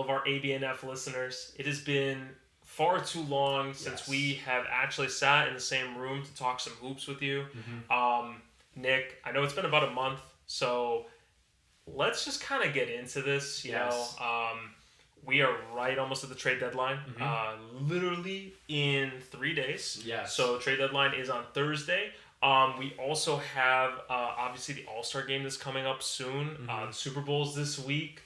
of our ABNF listeners. It has been far too long since we have actually sat in the same room to talk some hoops with you. Nick, I know it's been about a month, so let's just kind of get into this. You know, we are right almost at the trade deadline, literally in 3 days. Yes. So trade deadline is on Thursday. We also have, obviously, the All-Star game that's coming up soon. The Super Bowl's this week.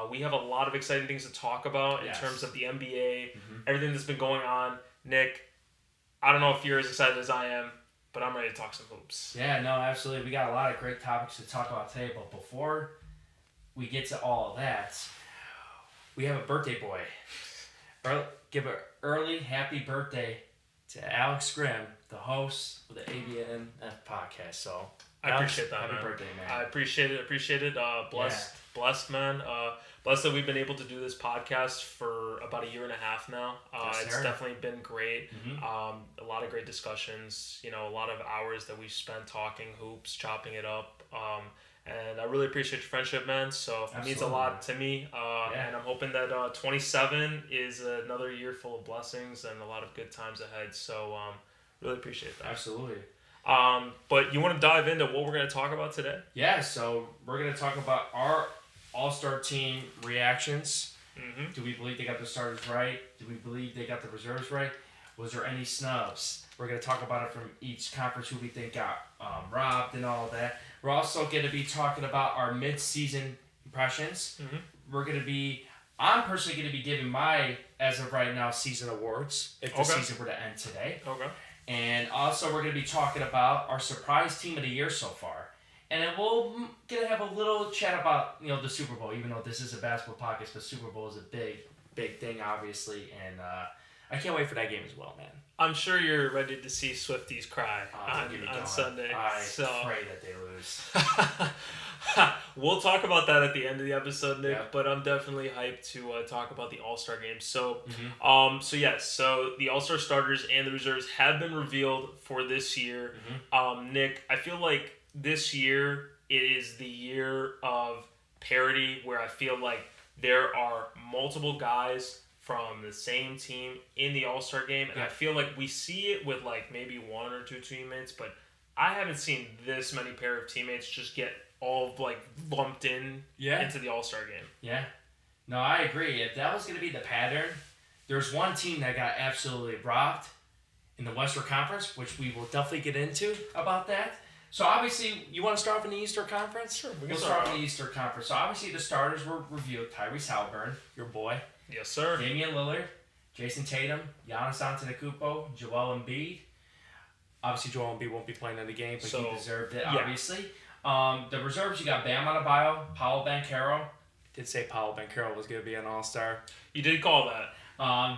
We have a lot of exciting things to talk about in terms of the NBA, everything that's been going on. Nick, I don't know if you're as excited as I am, but I'm ready to talk some hoops. Yeah, no, absolutely. We got a lot of great topics to talk about today, but before we get to all of that, we have a birthday boy. Give an early happy birthday to Alex Grimm, the host of the ABNF podcast. So I appreciate that, happy man. Birthday, man. I appreciate it. Blessed, man. Blessed that we've been able to do this podcast for about a year and a half now. It's definitely been great. A lot of great discussions. You know, a lot of hours that we've spent talking hoops, chopping it up. And I really appreciate your friendship, man. So it means a lot to me. And I'm hoping that 27 is another year full of blessings and a lot of good times ahead. So really appreciate that. Absolutely. But you want to dive into what we're going to talk about today? Yeah, so we're going to talk about our All-Star team reactions. Do we believe they got the starters right? Do we believe they got the reserves right? Was there any snubs? We're going to talk about it from each conference, who we think got robbed and all of that. We're also going to be talking about our mid-season impressions. I'm personally going to be giving my, as of right now, season awards if the season were to end today. And also we're going to be talking about our surprise team of the year so far. And then we're going to have a little chat about, the Super Bowl, even though this is a basketball podcast, but Super Bowl is a big, big thing, obviously. And I can't wait for that game as well, man. I'm sure you're ready to see Swifties cry on Sunday. I pray that they lose. We'll talk about that at the end of the episode, Nick, but I'm definitely hyped to talk about the All-Star game. So, so the All-Star starters and the reserves have been revealed for this year. Nick, I feel like this year it is the year of parity, where I feel like there are multiple guys from the same team in the All-Star game, and I feel like we see it with like maybe one or two teammates, but I haven't seen this many pair of teammates just get all like lumped in into the All-Star game. Yeah. No, I agree. If that was going to be the pattern, there's one team that got absolutely robbed in the Western Conference, which we will definitely get into about that. So obviously, you want to start off in the Eastern Conference? Sure, we'll start off in the Eastern Conference. So obviously, the starters were revealed: Tyrese Halliburton, your boy. Yes, sir. Damian Lillard, Jason Tatum, Giannis Antetokounmpo, Joel Embiid. Obviously, Joel Embiid won't be playing in the game, but he deserved it, obviously. The reserves, you got Bam Adebayo, Paolo Banchero. Did say Paolo Banchero was going to be an All-Star. You did call that.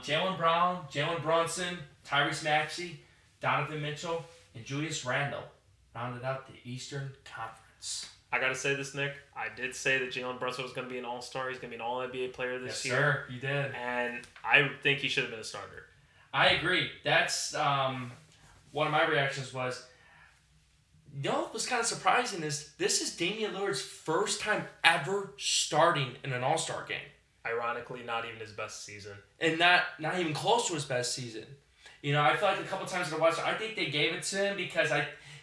Jaylen Brown, Jalen Brunson, Tyrese Maxey, Donovan Mitchell, and Julius Randle rounded out the Eastern Conference. I got to say this, Nick. I did say that Jalen Brunson was going to be an All-Star. He's going to be an All-NBA player this year. Yes, sir. You did. And I think he should have been a starter. I agree. That's one of my reactions was, what was kind of surprising is this is Damian Lillard's first time ever starting in an All-Star game. Ironically, not even his best season. And not even close to his best season. I feel like a couple times in the West, I think they gave it to him because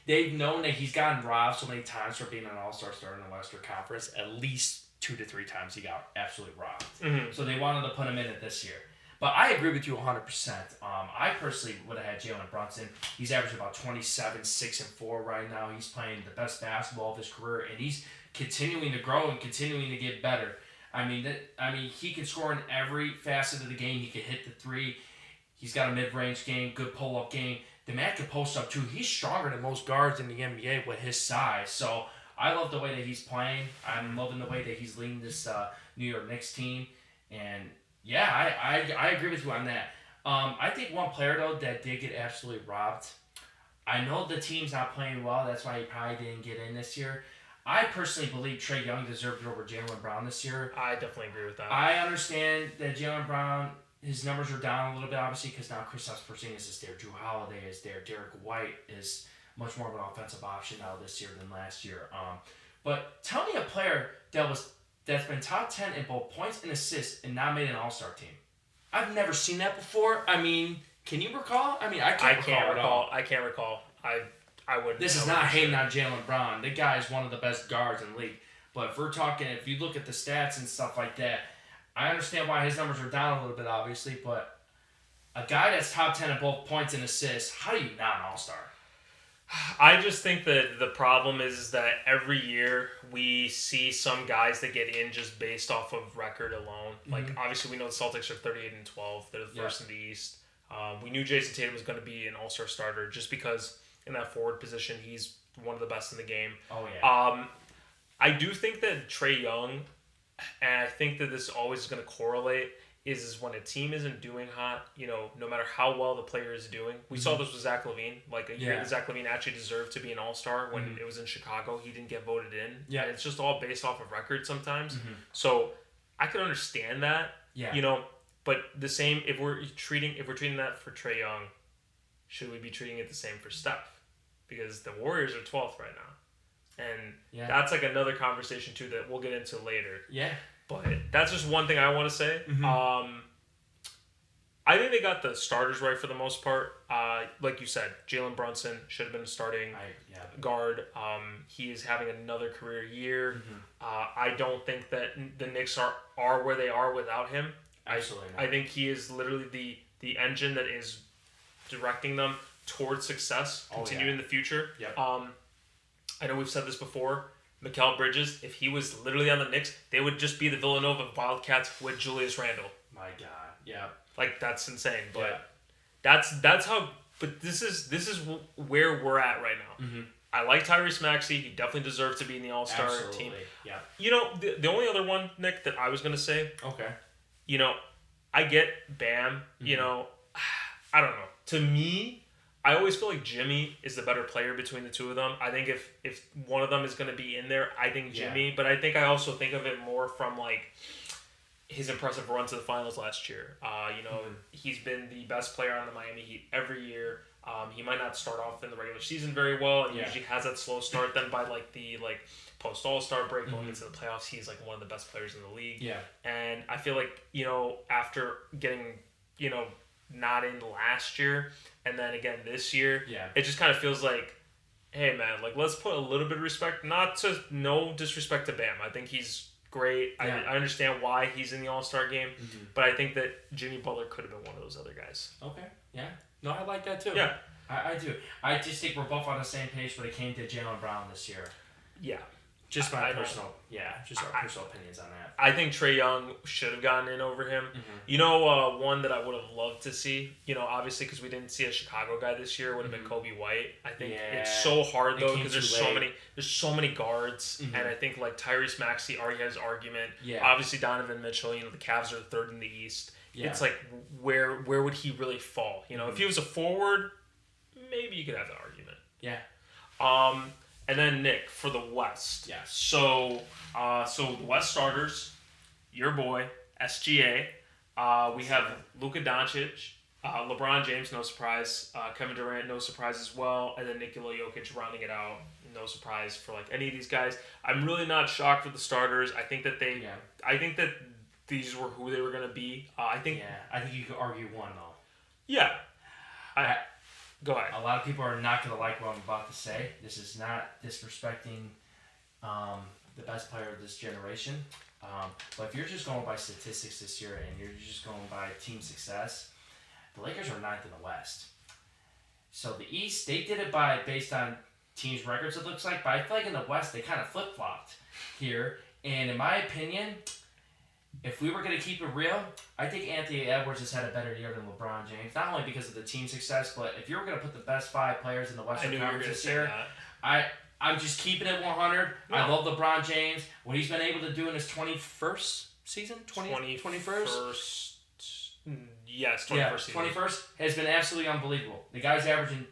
they've known that he's gotten robbed so many times for being an All-Star starter in the Western Conference. At least 2 to 3 times he got absolutely robbed. So they wanted to put him in it this year. But I agree with you 100%. I personally would have had Jalen Brunson. He's averaging about 27, 6, and 4 right now. He's playing the best basketball of his career, and he's continuing to grow and continuing to get better. I mean, he can score in every facet of the game. He can hit the three. He's got a mid-range game, good pull-up game. The man can post up too. He's stronger than most guards in the NBA with his size. So I love the way that he's playing. I'm loving the way that he's leading this New York Knicks team. And yeah, I agree with you on that. I think one player, though, that did get absolutely robbed. I know the team's not playing well. That's why he probably didn't get in this year. I personally believe Trae Young deserved it over Jaylen Brown this year. I definitely agree with that. I understand that Jaylen Brown, his numbers are down a little bit, obviously, because now Kristaps Porzingis is there. Drew Holiday is there. Derek White is much more of an offensive option now this year than last year. But tell me a player that was that's been top 10 in both points and assists and not made an All-Star team. I've never seen that before. I mean, can you recall? I mean, I can't recall. I can't recall. I wouldn't. This is not hating on Jaylen Brown. The guy is one of the best guards in the league. But if you look at the stats and stuff like that, I understand why his numbers are down a little bit, obviously, but a guy that's top 10 in both points and assists, how do you not an All-Star? I just think that the problem is that every year we see some guys that get in just based off of record alone. Mm-hmm. Like, obviously, we know the Celtics are 38-12. They're the first in the East. We knew Jason Tatum was going to be an All-Star starter just because in that forward position, he's one of the best in the game. Oh, yeah. I do think that Trae Young, and I think that this always is going to correlate, is when a team isn't doing hot, no matter how well the player is doing. We saw this with Zach LaVine. Like, a year that Zach LaVine actually deserved to be an All-Star when it was in Chicago. He didn't get voted in. Yeah. And it's just all based off of record sometimes. Mm-hmm. So I can understand that. Yeah. But the same, if we're treating that for Trae Young, should we be treating it the same for Steph? Because the Warriors are 12th right now. And that's like another conversation too that we'll get into later. Yeah. But that's just one thing I want to say. Mm-hmm. I think they got the starters right for the most part. Like you said, Jalen Brunson should have been starting guard. He is having another career year. Mm-hmm. I don't think that the Knicks are where they are without him. Absolutely not. I think he is literally the engine that is directing them towards success, continue in the future. Yep. I know we've said this before. Mikal Bridges, if he was literally on the Knicks, they would just be the Villanova Wildcats with Julius Randle. My God, yeah. Like, that's insane. But that's how. But this is where we're at right now. Mm-hmm. I like Tyrese Maxey. He definitely deserves to be in the All-Star team. Yeah. The only other one, Nick, that I was gonna say. Okay. I get Bam. Mm-hmm. I don't know. To me, I always feel like Jimmy is the better player between the two of them. I think if one of them is going to be in there, I think Jimmy. Yeah. But I think I also think of it more from like his impressive run to the finals last year. He's been the best player on the Miami Heat every year. He might not start off in the regular season very well, and usually has that slow start. Then by the post All-Star break going into the playoffs, he's like one of the best players in the league. Yeah, and I feel like after getting not in last year and then again this year, it just kind of feels like, hey man, like let's put a little bit of respect, no disrespect to Bam. I think he's great. Yeah. I understand why he's in the All-Star game, but I think that Jimmy Butler could have been one of those other guys. Okay, yeah. No, I like that too. Yeah. I do. I just think we're both on the same page when it came to Jaylen Brown this year. Yeah. Just our personal opinions on that. I think Trae Young should have gotten in over him. Mm-hmm. One that I would have loved to see, obviously because we didn't see a Chicago guy this year, would have been Kobe White. I think it's so hard though because there's so many guards, and I think like Tyrese Maxey already has argument. Yeah. Obviously Donovan Mitchell, the Cavs are third in the East. Yeah. It's like where would he really fall? If he was a forward, maybe you could have the argument. Yeah. And then Nick for the West. Yeah. So the West starters, your boy SGA. We have Luka Doncic, LeBron James, no surprise. Kevin Durant, no surprise as well. And then Nikola Jokic rounding it out, no surprise for like any of these guys. I'm really not shocked with the starters. I think that I think that these were who they were gonna be. I think you could argue one though. Yeah. Go ahead. A lot of people are not going to like what I'm about to say. This is not disrespecting the best player of this generation. But if you're just going by statistics this year and you're just going by team success, the Lakers are ninth in the West. So the East, they did it based on teams' records, it looks like. But I feel like in the West, they kind of flip-flopped here. And in my opinion, if we were going to keep it real, I think Anthony Edwards has had a better year than LeBron James. Not only because of the team success, but if you were going to put the best 5 players in the Western Conference this year, I'm just keeping it 100. No. I love LeBron James. What he's been able to do in his 21st season? 21st? Yes, 21st season. 21st has been absolutely unbelievable. The guy's averaging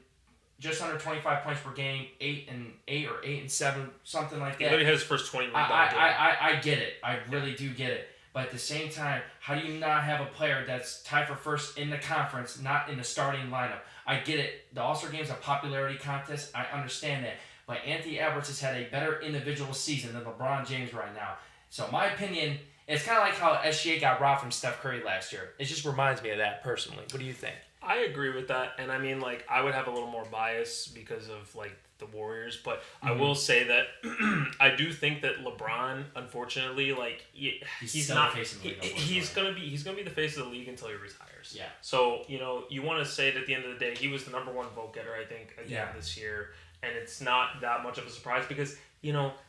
just under 25 points per game, 8 and 8 or 8 and 7, something like that. He literally had his first 20 rebounds. I get it. I really do get it. But at the same time, how do you not have a player that's tied for first in the conference, not in the starting lineup? I get it. The All-Star Game is a popularity contest. I understand that. But Anthony Edwards has had a better individual season than LeBron James right now. So my opinion, it's kind of like how SGA got robbed from Steph Curry last year. It just reminds me of that personally. What do you think? I agree with that, and I mean, like, I would have a little more bias because of like the Warriors, but I will say that I do think that LeBron, unfortunately, like he's not facing the league. He's gonna be the face of the league until he retires. Yeah. So you want to say that at the end of the day, he was the number one vote getter, I think, again this year, and it's not that much of a surprise because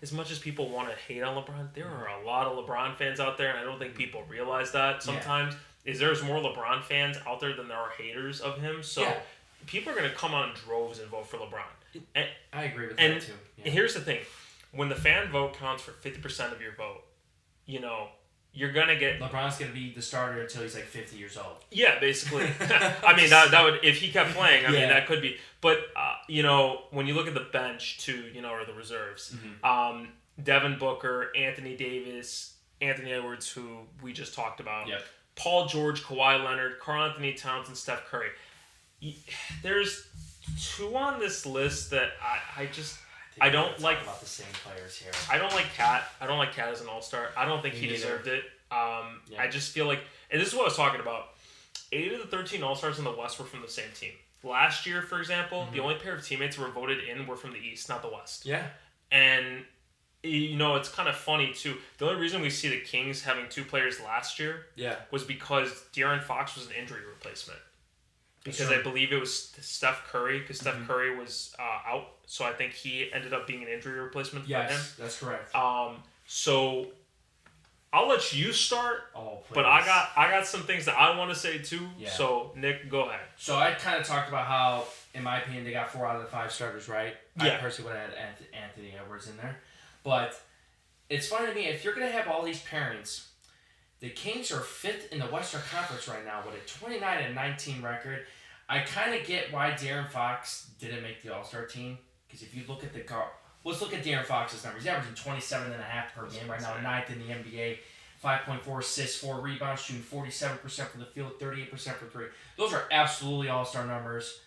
as much as people want to hate on LeBron, there are a lot of LeBron fans out there, and I don't think people realize that sometimes. There's more LeBron fans out there than there are haters of him. So people are going to come on in droves and vote for LeBron. And, I agree with that too. Yeah. And here's the thing. When the fan vote counts for 50% of your vote, you're going to get... LeBron's going to be the starter until he's like 50 years old. Yeah, basically. I mean, that would... If he kept playing, I mean, that could be... But, when you look at the bench, too, or the reserves, Devin Booker, Anthony Davis, Anthony Edwards, who we just talked about... Yep. Paul George, Kawhi Leonard, Karl-Anthony Towns, and Steph Curry. There's two on this list that I don't like. About the same players here. I don't like Cat. I don't like Cat as an all-star. I don't think he deserved it. I just feel like, and this is what I was talking about. 8 of the 13 all-stars in the West were from the same team. Last year, for example, the only pair of teammates who were voted in were from the East, not the West. Yeah. And it's kind of funny, too. The only reason we see the Kings having 2 players last year was because De'Aaron Fox was an injury replacement. Because I believe it was Steph Curry, because Steph Curry was out. So I think he ended up being an injury replacement for him. Yes, that's correct. So I'll let you start, but I got some things that I want to say, too. Yeah. So, Nick, go ahead. So I kind of talked about how, in my opinion, they got 4 out of the 5 starters, right? Yeah. I personally would have had Anthony Edwards in there. But it's funny to me, if you're going to have all these pairings, the Kings are 5th in the Western Conference right now with a 29-19 record. I kind of get why De'Aaron Fox didn't make the All-Star team. Because if you look at let's look at De'Aaron Fox's numbers. He's averaging 27.5 per game right now, 9th in the NBA. 5.4 assists, 4 rebounds, shooting 47% from the field, 38% for 3. Those are absolutely all-star numbers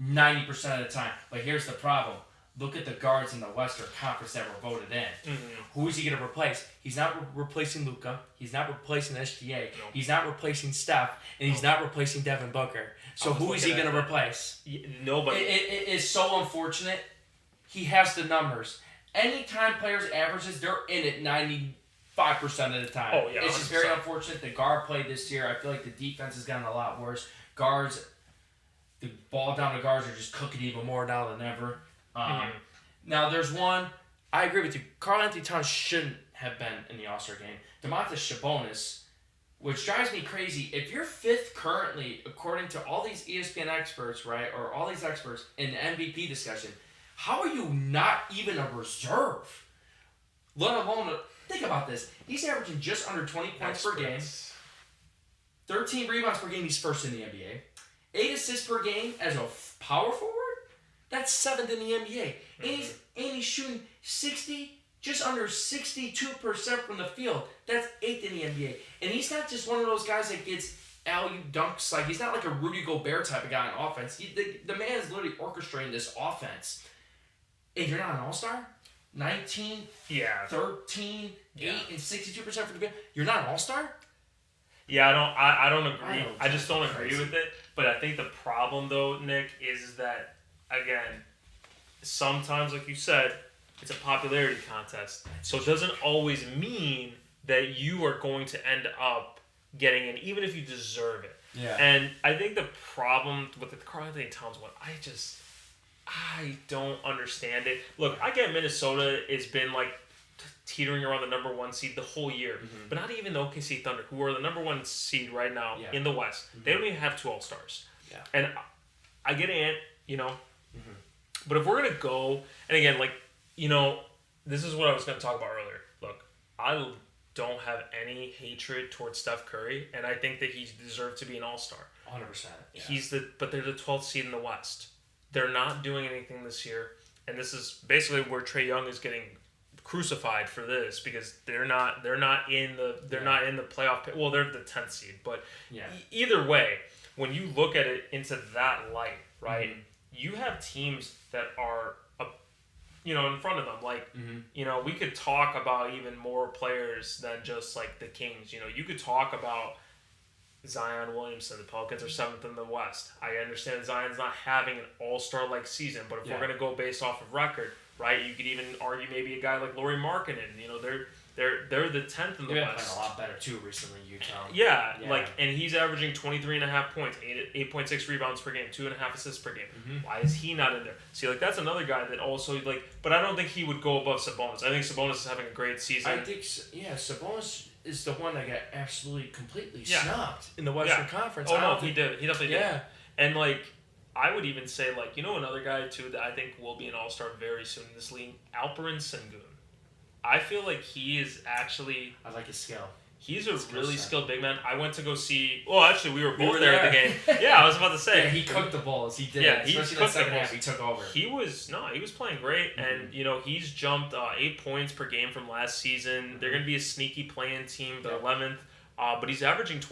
90% of the time. But here's the problem. Look at the guards in the Western Conference that were voted in. Mm-hmm. Who is he going to replace? He's not replacing Luka. He's not replacing SGA. Nope. He's not replacing Steph. And he's not replacing Devin Booker. So who is he going to replace? Nobody. It is so unfortunate. He has the numbers. Anytime players averages, they're in it 95% of the time. Oh, yeah, it's just very unfortunate. The guard play this year, I feel like the defense has gotten a lot worse. Guards, the ball down to guards are just cooking even more now than ever. Now, there's one. I agree with you. Karl-Anthony Towns shouldn't have been in the All-Star game. Domantas Sabonis, which drives me crazy. If you're 5th currently, according to all these ESPN experts, right, or all these experts in the MVP discussion, how are you not even a reserve? Let alone, think about this. He's averaging just under 20 points per game. 13 rebounds per game. He's 1st in the NBA. 8 assists per game as a power forward. That's 7th in the NBA. And he's shooting just under 62% from the field. That's 8th in the NBA. And he's not just one of those guys that gets alley-oop dunks. Like, he's not like a Rudy Gobert type of guy on offense. The man is literally orchestrating this offense. And you're not an all-star? 19, 13, 8, and 62% for the field. You're not an all-star? Yeah, I don't agree. I just don't agree with it. But I think the problem, though, Nick, is that, again, sometimes, like you said, it's a popularity contest. So it doesn't always mean that you are going to end up getting in, even if you deserve it. Yeah. And I think the problem with the Karl-Anthony Towns one, I don't understand it. Look, I get Minnesota has been like teetering around the number 1 seed the whole year. Mm-hmm. But not even the OKC Thunder, who are the number 1 seed right now in the West. Mm-hmm. They don't even have 2 All-Stars. Yeah. And I get Ant, Mm-hmm. But if we're going to go, and again, this is what I was going to talk about earlier. Look, I don't have any hatred towards Steph Curry, and I think that he deserved to be an All-Star. 100%. Yeah. But they're the 12th seed in the West. They're not doing anything this year, and this is basically where Trae Young is getting crucified for this because they're not in the playoff. Well, they're the 10th seed, but either way, when you look at it into that light, right? Mm-hmm. You have teams that are in front of them. Like, we could talk about even more players than just, like, the Kings. You could talk about Zion Williamson. The Pelicans are 7th in the West. I understand Zion's not having an all-star-like season, but if we're going to go based off of record, right, you could even argue maybe a guy like Lauri Markkanen. They're the 10th in the West. Playing a lot better, too, recently, Utah. Yeah, and he's averaging 23.5 points, 8.6 rebounds per game, 2.5 assists per game. Why is he not in there? See, like, that's another guy that also, like, but I don't think he would go above Sabonis. I think Sabonis is having a great season. I think, Sabonis is the one that got absolutely completely snubbed in the Western Conference. Oh, no, he did. He definitely did. And, like, I would even say, like, another guy, too, that I think will be an all-star very soon in this league, Alperen Sengun. I feel like he is actually... I like his skill. He's a really skilled big man. I went to go see... Well, actually, we were both there at the game. Yeah, I was about to say. Yeah, he cooked the balls. He did. Yeah, he especially cooked that second the balls. half. He took over. He was playing great. And, he's jumped 8 points per game from last season. They're going to be a sneaky playing team. They're 11th. But he's averaging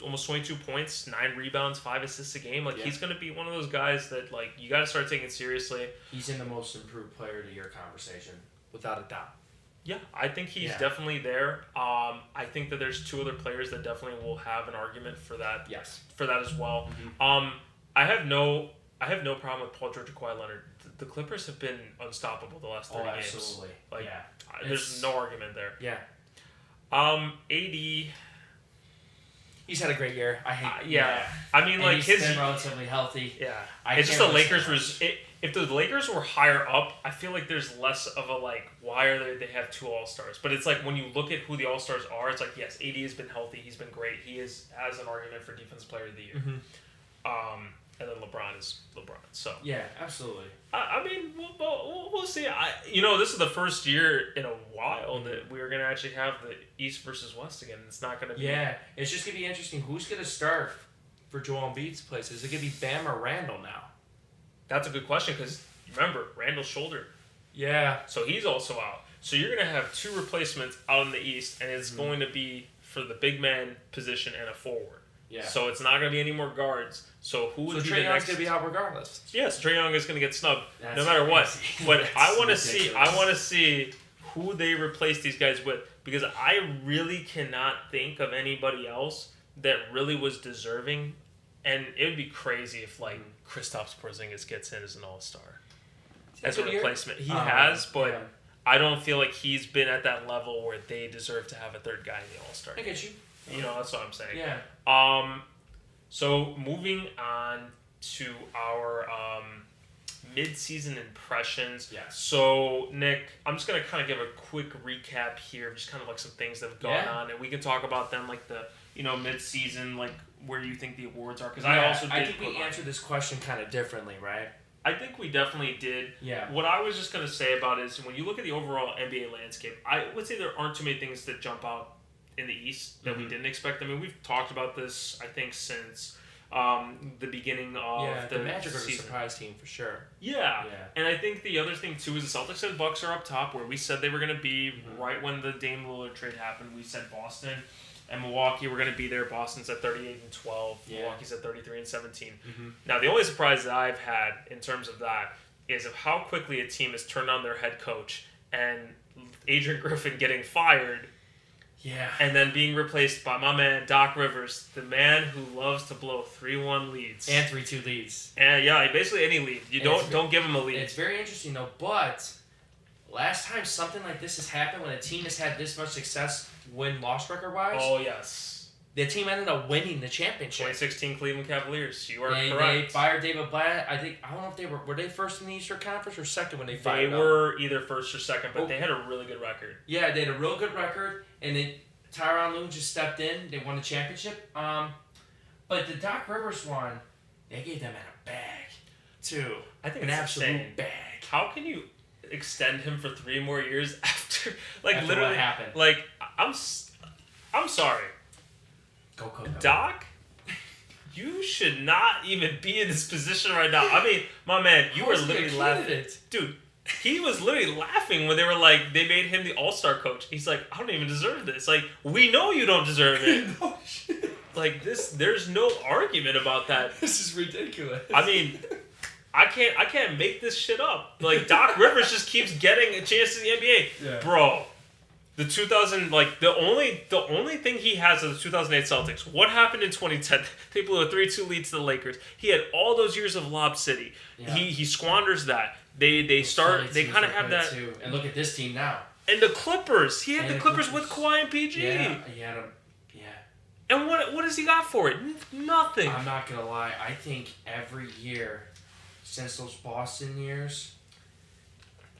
almost 22 points, 9 rebounds, 5 assists a game. Like, he's going to be one of those guys that, like, you got to start taking seriously. He's in the most improved player of the year conversation, without a doubt. Yeah, I think he's definitely there. I think that there's 2 other players that definitely will have an argument for that. Yes. For that as well. I have no problem with Paul George and Kawhi Leonard. The Clippers have been unstoppable the last 30 games. Absolutely. Like, there's no argument there. Yeah. AD. He's had a great year. I mean, like, he's been relatively healthy. Yeah. It's just the Lakers if the Lakers were higher up, I feel like there's less of a, like, why are they have 2 All-Stars? But it's like when you look at who the All-Stars are, it's like, yes, AD has been healthy. He's been great. He has an argument for Defensive Player of the Year. And then LeBron is LeBron. So yeah, absolutely. I mean, we'll see. This is the first year in a while that we're going to actually have the East versus West again. It's not going to be... Yeah, it's just going to be interesting. Who's going to start for Joel Embiid's place? Is it going to be Bam or Randall now? That's a good question because, remember, Randall's shoulder. Yeah. So he's also out. So you're going to have 2 replacements out in the East, and it's going to be for the big man position and a forward. Yeah. So it's not going to be any more guards. So who would be the next? Trae Young's going to be out regardless. Yes, Trae Young is going to get snubbed no matter what. But I want to see who they replace these guys with because I really cannot think of anybody else that really was deserving. And it would be crazy if, like, Kristaps Porzingis gets in as an all-star. As a replacement. He has, but I don't feel like he's been at that level where they deserve to have a third guy in the all-star. I get you. That's what I'm saying. Yeah. So moving on to our mid-season impressions. Yes. So, Nick, I'm just going to kind of give a quick recap here, just kind of like some things that have gone on, and we can talk about them, like the, mid-season, like where you think the awards are. Because I think we answered this question kind of differently, right? I think we definitely did. Yeah. What I was just going to say about it is when you look at the overall NBA landscape, I would say there aren't too many things that jump out in the East that we didn't expect. I mean, we've talked about this, I think, since the beginning of the Magic are season. a surprise team for sure. Yeah. And I think the other thing, too, is the Celtics and Bucks are up top, where we said they were going to be right when the Dame Lillard trade happened. We said Boston and Milwaukee were going to be there. Boston's at 38-12. Milwaukee's at 33-17. Now, the only surprise that I've had in terms of that is of how quickly a team has turned on their head coach and Adrian Griffin getting fired. Yeah. And then being replaced by my man, Doc Rivers, the man who loves to blow 3-1 leads. And 3-2 leads. And basically any lead. You don't give him a lead. It's very interesting, though, but last time something like this has happened, when a team has had this much success win-loss record-wise... Oh, yes. The team ended up winning the championship. 2016 Cleveland Cavaliers. You are correct. They fired David Blatt. I don't know if they were they first in the Eastern Conference or second when they fired They were either first or second, but they had a really good record. Yeah, they had a real good record, and then Tyronn Lue just stepped in. They won the championship. But the Doc Rivers one, they gave them in a bag, too. I think an it's absolute insane. bag. How can you extend him for 3 more years after literally what happened? Like, I'm sorry. Go. Doc, you should not even be in this position right now. I mean, my man, you were literally laughing. Dude, he was literally laughing when they were like, they made him the all-star coach. He's like, I don't even deserve this. Like, we know you don't deserve it. No shit. Like, there's no argument about that. This is ridiculous. I mean, I can't make this shit up. Like, Doc Rivers just keeps getting a chance to the NBA. Yeah. Bro, the 2000, like, the only thing he has is the 2008 Celtics. What happened in 2010? They blew a 3-2 lead to the Lakers. He had all those years of Lob City. Yeah. He squanders that. They kind of have that. Too. And look at this team now. And the Clippers. He had the Clippers with Kawhi and PG. Yeah, he had them. Yeah. And what has he got for it? Nothing. I'm not going to lie. I think every year since those Boston years,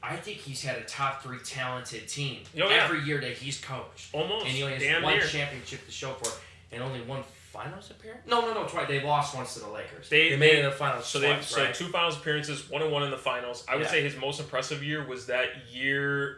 I think he's had a top 3 talented team every year that he's coached. Almost. And he only has one championship to show for it and only one finals appearance? No, twice. They lost once to the Lakers. They made it in the finals twice, right? So 2 finals appearances, 1-1 in the finals. I would say his most impressive year was that year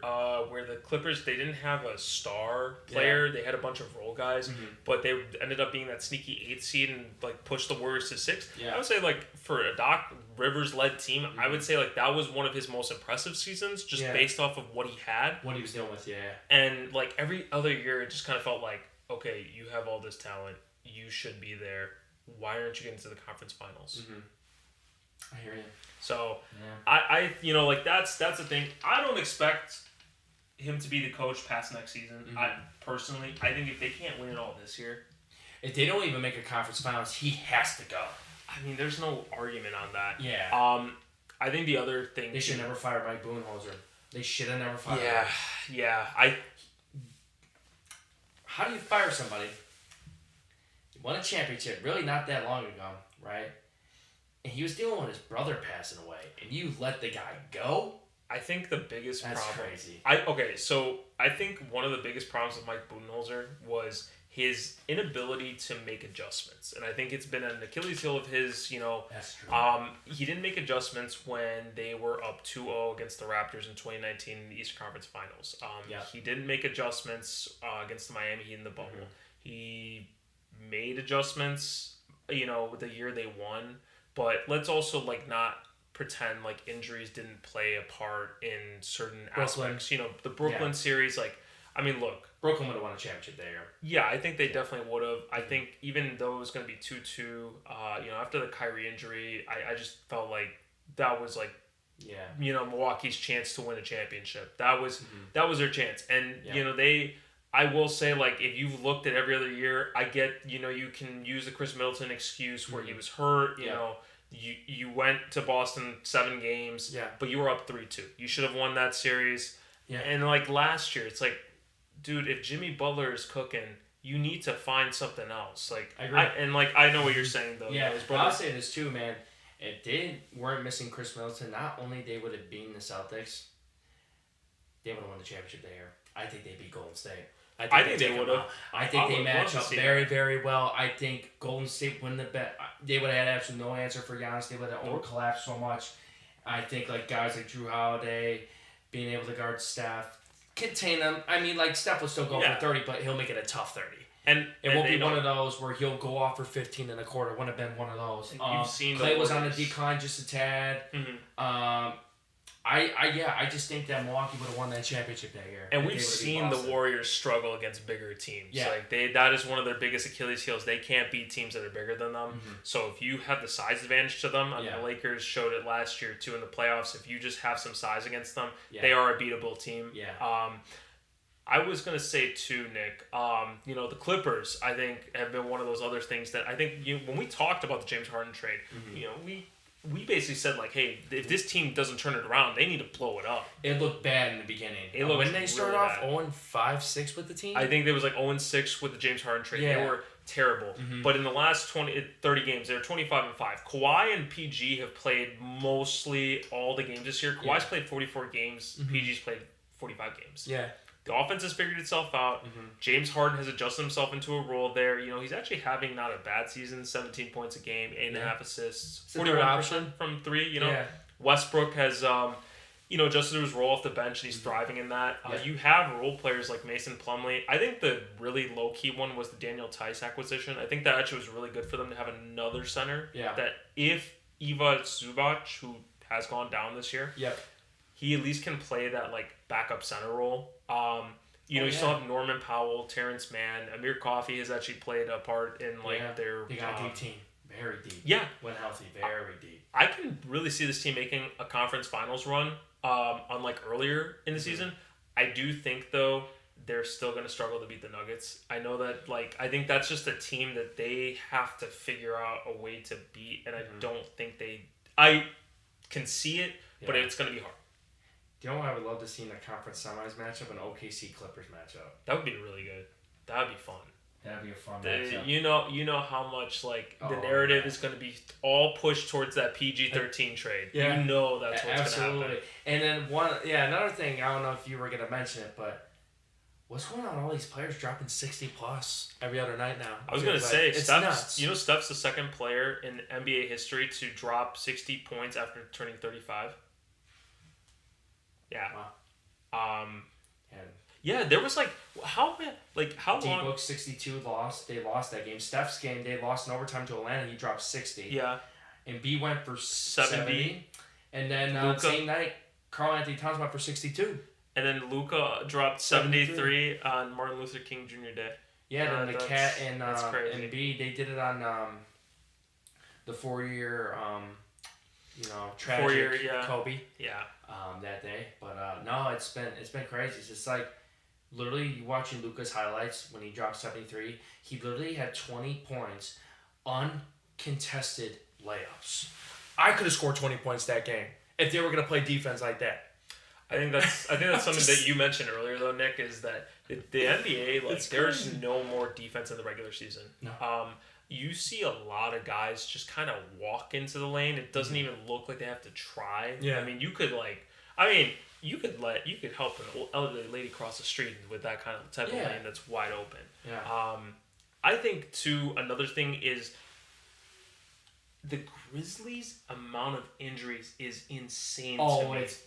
where the Clippers, they didn't have a star player. They had a bunch of role guys, but they ended up being that sneaky 8th seed and like pushed the Warriors to 6. Yeah. I would say like for a Doc Rivers-led team, I would say like that was one of his most impressive seasons just based off of what he had. What he was dealing with, And like every other year, it just kind of felt like, okay, you have all this talent. You should be there. Why aren't you getting to the conference finals? I hear you. So, I like that's the thing. I don't expect him to be the coach past next season. I think if they can't win it all this year, if they don't even make a conference finals, he has to go. I mean, there's no argument on that. Yeah. I think the other thing they should never fire Mike Budenholzer. They should have never fired him. Yeah. How do you fire somebody? He won a championship really not that long ago, right? And he was dealing with his brother passing away, and you let the guy go? I think the biggest That's problem... crazy. So I think one of the biggest problems with Mike Budenholzer was his inability to make adjustments. And I think it's been an Achilles heel of his, That's true. He didn't make adjustments when they were up 2-0 against the Raptors in 2019 in the Eastern Conference Finals. He didn't make adjustments against the Miami Heat in the bubble. He made adjustments, the year they won. But let's also, not pretend like injuries didn't play a part in certain aspects. The Brooklyn series, look. Brooklyn would have won a championship there. Yeah, I think they definitely would have. I think even though it was going to be 2-2, after the Kyrie injury, I just felt like that was Milwaukee's chance to win a championship. That was their chance. And, I will say, if you've looked at every other year, I get, you can use the Chris Middleton excuse where he was hurt, you went to Boston 7 games, but you were up 3-2. You should have won that series. Yeah. And, last year, it's dude, if Jimmy Butler is cooking, you need to find something else. I agree. I know what you're saying, though. Yeah, I'll say this, too, man. If they weren't missing Chris Middleton, not only they would have beaten the Celtics, they would have won the championship there. I think they beat Golden State. I think they would have. I think they match up very, very well. I think Golden State wouldn't have bet. They would have had absolutely no answer for Giannis. They would have over-collapsed so much. I think guys like Drew Holiday, being able to guard Steph, contain them. I mean, Steph will still go for 30, but he'll make it a tough 30. And it won't be one of those where he'll go off for 15 and a quarter. It wouldn't have been one of those. You've seen Clay was on the decline just a tad. I just think that Milwaukee would have won that championship that year. And we've seen the Warriors struggle against bigger teams. Yeah. That is one of their biggest Achilles heels. They can't beat teams that are bigger than them. So if you have the size advantage to them, the Lakers showed it last year too in the playoffs. If you just have some size against them, they are a beatable team. Yeah. I was going to say too, Nick, the Clippers, I think, have been one of those other things that I think when we talked about the James Harden trade, we basically said, hey, if this team doesn't turn it around, they need to blow it up. It looked bad in the beginning. When they started off 0-5-6 with the team? I think there was 0-6 with the James Harden trade. Yeah. They were terrible. But in the last 30 games, they were 25-5. Kawhi and PG have played mostly all the games this year. Kawhi's played 44 games. PG's played 45 games. Yeah. The offense has figured itself out. James Harden has adjusted himself into a role there. He's actually having not a bad season. 17 points a game, 8.5 assists, 41% from 3. Westbrook has adjusted to his role off the bench, and he's thriving in that. You have role players like Mason Plumlee. I think the really low key one was the Daniel Tice acquisition. I think that actually was really good for them to have another center. Yeah. That if Iva Zubac, who has gone down this year, he at least can play that backup center role. You still have Norman Powell, Terrence Mann, Amir Coffey has actually played a part in their. They got a deep team, very deep. Yeah, when healthy, very deep. I can really see this team making a conference finals run, unlike earlier in the season. I do think, though, they're still going to struggle to beat the Nuggets. I know that, I think that's just a team that they have to figure out a way to beat, and I don't think I can see it, but it's going to be hard. Do you know what I would love to see in a conference semis matchup? An OKC Clippers matchup. That would be really good. That would be fun. That'd be a fun matchup. You know how much the narrative is going to be all pushed towards that PG-13 trade. Yeah. You know that's what's going to happen. And then another thing, I don't know if you were going to mention it, but what's going on with all these players dropping 60 plus every other night now? I was going to say, Steph's the second player in NBA history to drop 60 points after turning 35. Yeah. Wow. Yeah, there was how long? D-Book 62 lost. They lost that game. Steph's game, they lost in overtime to Atlanta. He dropped 60. Yeah. And B went for 70. And then same night, Karl-Anthony Towns went for 62. And then Luka dropped 73 on Martin Luther King Jr. Day. Yeah, then the Cat and B, they did it on the 4-year, tragic Kobe. Yeah. That day, but no, it's been crazy. It's just literally watching Luka's highlights when he dropped 73. He literally had 20 points, uncontested layups. I could have scored 20 points that game if they were gonna play defense like that. I think that's something that you mentioned earlier, though, Nick, is that the NBA there's no more defense in the regular season. No. You see a lot of guys just kind of walk into the lane. It doesn't even look like they have to try. Yeah. I mean, you could help an elderly lady cross the street with that kind of type of lane that's wide open. Yeah. I think too, another thing is the Grizzlies' amount of injuries is insane to me. It's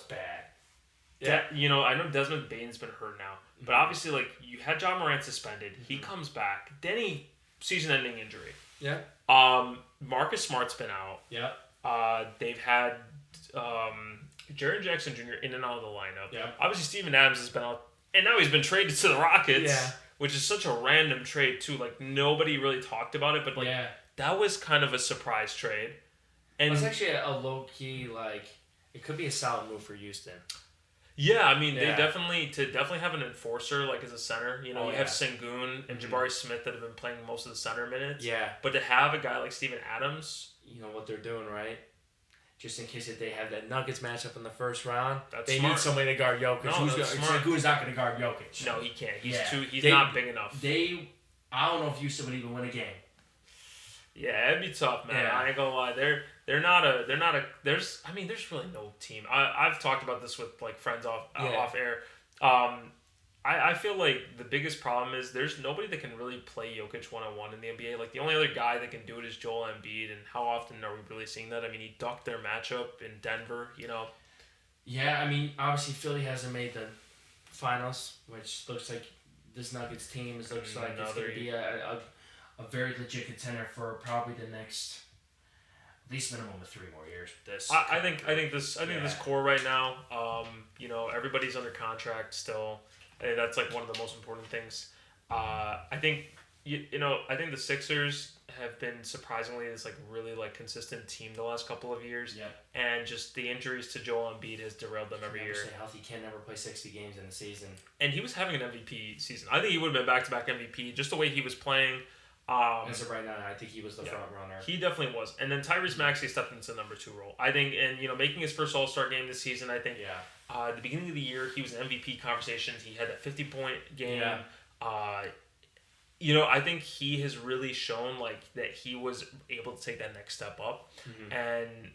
bad. Yeah. I know Desmond Bane's been hurt now, but obviously you had John Morant suspended. He comes back. Denny, season-ending injury. Yeah. Marcus Smart's been out. Yeah. They've had Jaren Jackson Jr. in and out of the lineup. Yeah. Obviously, Steven Adams has been out, and now he's been traded to the Rockets. Yeah. Which is such a random trade too. Nobody really talked about it, but that was kind of a surprise trade. And it was actually a low key it could be a solid move for Houston. Yeah, I mean they definitely have an enforcer as a center. You have Sengun and Jabari Smith that have been playing most of the center minutes. Yeah. But to have a guy like Steven Adams, you know what they're doing, right? Just in case if they have that Nuggets matchup in the first round, they need somebody to guard Jokic. Sengun's not going to guard Jokic. No, he can't. He's not big enough. I don't know if Houston would even win a game. Yeah, it'd be tough, man. Yeah. I ain't gonna lie. There's really no team. I've talked about this with friends off air. I feel like the biggest problem is there's nobody that can really play Jokic 1-on-1 in the NBA. The only other guy that can do it is Joel Embiid, and how often are we really seeing that? I mean, he ducked their matchup in Denver, Yeah, I mean, obviously Philly hasn't made the finals, which looks like this Nuggets team looks like it's going to be a very legit contender for probably the next, at least minimum of 3 more years. I think this core right now, everybody's under contract still. I think that's one of the most important things. I think I think the Sixers have been surprisingly this really consistent team the last couple of years. Yeah. And just the injuries to Joel Embiid has derailed them every year. Stay healthy. He can never play 60 games in a season. And he was having an MVP season. I think he would have been back-to-back MVP just the way he was playing. As of right now, I think he was the front runner. He definitely was. And then Tyrese Maxey stepped into the number 2 role. I think, and making his first All-Star game this season, I think at the beginning of the year, he was in MVP conversations. He had that 50-point game. Yeah. I think he has really shown that he was able to take that next step up. Mm-hmm. And,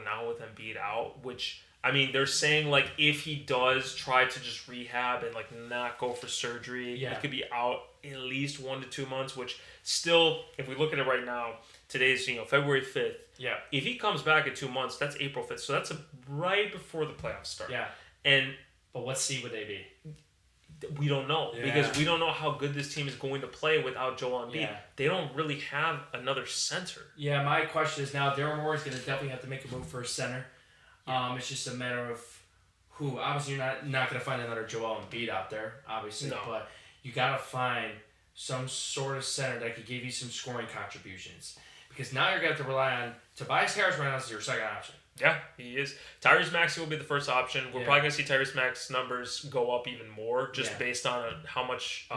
now with Embiid out, which, I mean, they're saying if he does try to just rehab and not go for surgery, he could be out at least 1 to 2 months, which still, if we look at it right now, today's February 5th. Yeah. If he comes back in 2 months, that's April 5th. So that's right before the playoffs start. Yeah. But what seed would they be? We don't know because we don't know how good this team is going to play without Joel Embiid. Yeah. They don't really have another center. Yeah, my question is now Daryl Morey is going to definitely have to make a move for a center. Yeah. It's just a matter of who. Obviously, you're not going to find another Joel Embiid out there, obviously. No. But you got to find some sort of center that could give you some scoring contributions. Because now you're going to have to rely on Tobias Harris right now as your second option. Yeah, he is. Tyrese Maxey will be the first option. We're probably going to see Tyrese Maxey's numbers go up even more just based on how much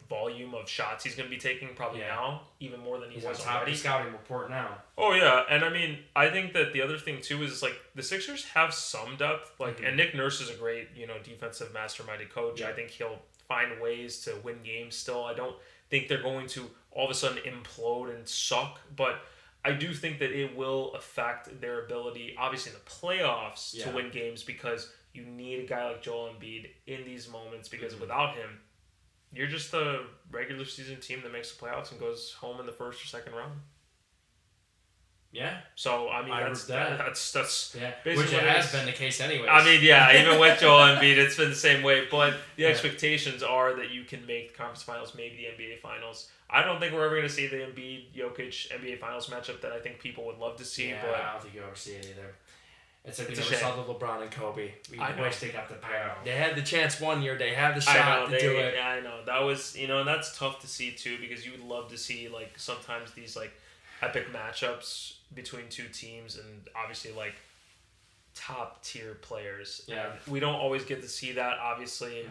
volume of shots he's going to be taking probably now, even more than he was on top already. Of the scouting report now. Oh, yeah. And, I mean, I think that the other thing, too, is, like, the Sixers have some depth. Like, and Nick Nurse is a great, defensive masterminded coach. I think he'll find ways to win games still. I don't think they're going to all of a sudden implode and suck, but I do think that it will affect their ability, obviously in the playoffs, to win games because you need a guy like Joel Embiid in these moments because without him, you're just a regular season team that makes the playoffs and goes home in the first or second round. Yeah. So, I mean, that's basically which it has been the case anyways. I mean, even with Joel Embiid, it's been the same way. But the expectations are that you can make the conference finals, maybe the NBA finals. I don't think we're ever going to see the Embiid-Jokic NBA finals matchup that I think people would love to see. Yeah, but I don't think you'll ever see it either. It's like we never saw the LeBron and Kobe. We wish they got the pair. They had the chance one year. They had the shot to do it. Yeah, I know. That was, and that's tough to see too because you would love to see like sometimes these like epic matchups between two teams and obviously like top tier players. Yeah. And we don't always get to see that obviously.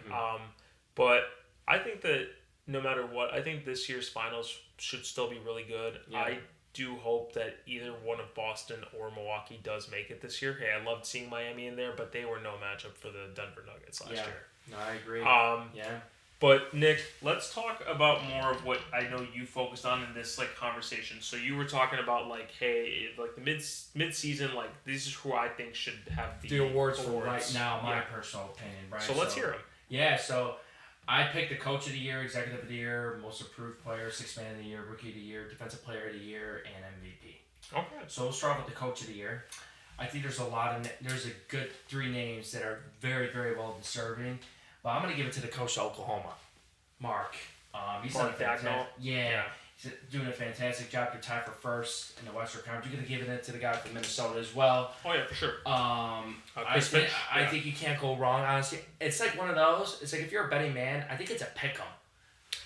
But I think that no matter what, I think this year's finals should still be really good. Yeah. I do hope that either one of Boston or Milwaukee does make it this year. Hey, I loved seeing Miami in there, but they were no matchup for the Denver Nuggets last year. No, I agree. But Nick, let's talk about more of what I know you focused on in this like conversation. So you were talking about like, hey, like the mid season, like this is who I think should have the awards for right now. My personal opinion, right? So let's hear them. Yeah. So I picked the Coach of the Year, Executive of the Year, Most Improved Player, Sixth Man of the Year, Rookie of the Year, Defensive Player of the Year, and MVP. Okay. So we'll start with the Coach of the Year. I think there's a good 3 names that are very, very well deserving. But I'm going to give it to the coach of Oklahoma, Mark. He's done a fantastic. Yeah. He's doing a fantastic job. They're tied for first in the Western Conference. You're going to give it to the guy from Minnesota as well. Oh, yeah, for sure. I think you can't go wrong, honestly. It's like one of those. It's like if you're a betting man, I think it's a pick 'em.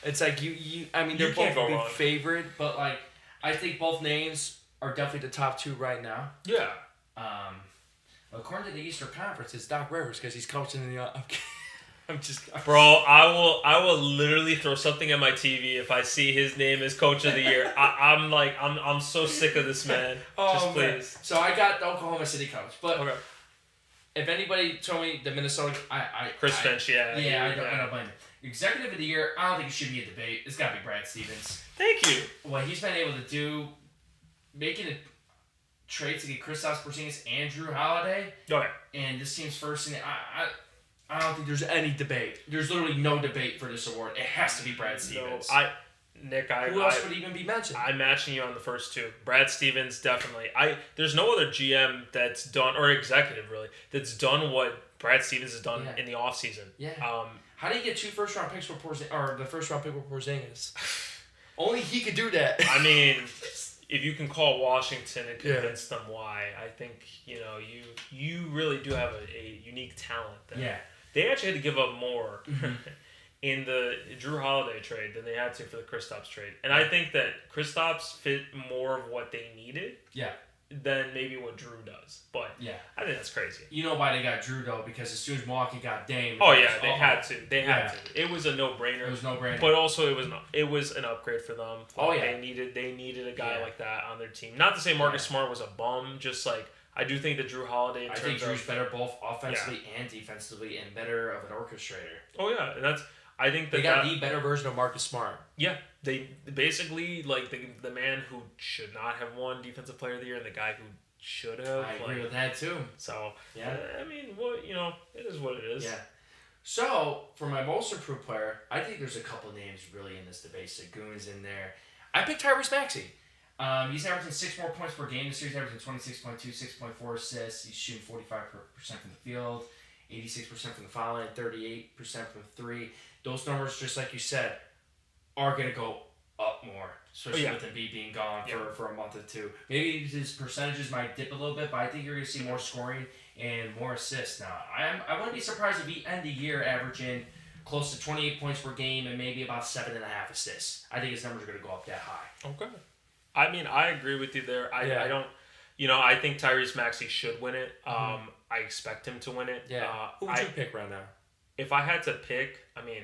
It's like they're both going to be favored, but like I think both names are definitely the top 2 right now. Yeah. According to the Eastern Conference, it's Doc Rivers because he's coaching in the. Bro, I will literally throw something at my TV if I see his name as Coach of the Year. I'm so sick of this man. Just please. Man. So I got the Oklahoma City coach, but if anybody told me the Minnesota, Chris Finch, I don't blame him. Executive of the Year, I don't think it should be a debate. It's got to be Brad Stevens. Thank you. What he's been able to do, making a trade to get Kristaps Porzingis and Drew Holiday. Okay. And this team's first, I don't think there's any debate. There's literally no debate for this award. It has to be Brad Stevens. Who else would even be mentioned? I'm matching you on the first 2. Brad Stevens, definitely. There's no other GM that's done, or executive really, that's done what Brad Stevens has done in the offseason. Yeah. How do you get 2 first-round picks for Porzingis, or the first-round pick for Porzingis? Only he could do that. I mean, if you can call Washington and convince them why, I think, you really do have a unique talent there. Yeah. They actually had to give up more in the Drew Holiday trade than they had to for the Kristaps trade. And I think that Kristaps fit more of what they needed than maybe what Drew does. But I think that's crazy. You know why they got Drew, though? Because as soon as Milwaukee got Dame... Oh, yeah, they had to. They had to. It was a no-brainer. It was no-brainer. But also, it was an upgrade for them. They needed a guy like that on their team. Not to say Marcus Smart was a bum, just like... I do think that Drew Holiday. I think Drew's better both offensively and defensively, and better of an orchestrator. Oh yeah, and I think they got the better version of Marcus Smart. Yeah, they basically like the man who should not have won Defensive Player of the Year and the guy who should have. I agree with that too. So I mean, it is what it is. Yeah. So for my most improved player, I think there's a couple names really in this debate. Sagoon's in there. I picked Tyrese Maxey. He's averaging 6 more points per game this year. He's averaging 26.2, 6.4 assists. He's shooting 45% from the field, 86% from the foul line, 38% from 3. Those numbers, just like you said, are going to go up more, especially with Embiid being gone for a month or 2. Maybe his percentages might dip a little bit, but I think you're going to see more scoring and more assists now. I wouldn't be surprised if he end the year averaging close to 28 points per game and maybe about 7.5 assists. I think his numbers are going to go up that high. Okay. I mean, I agree with you there. I don't, I think Tyrese Maxey should win it. I expect him to win it. Yeah. Who would you pick right now? If I had to pick, I mean,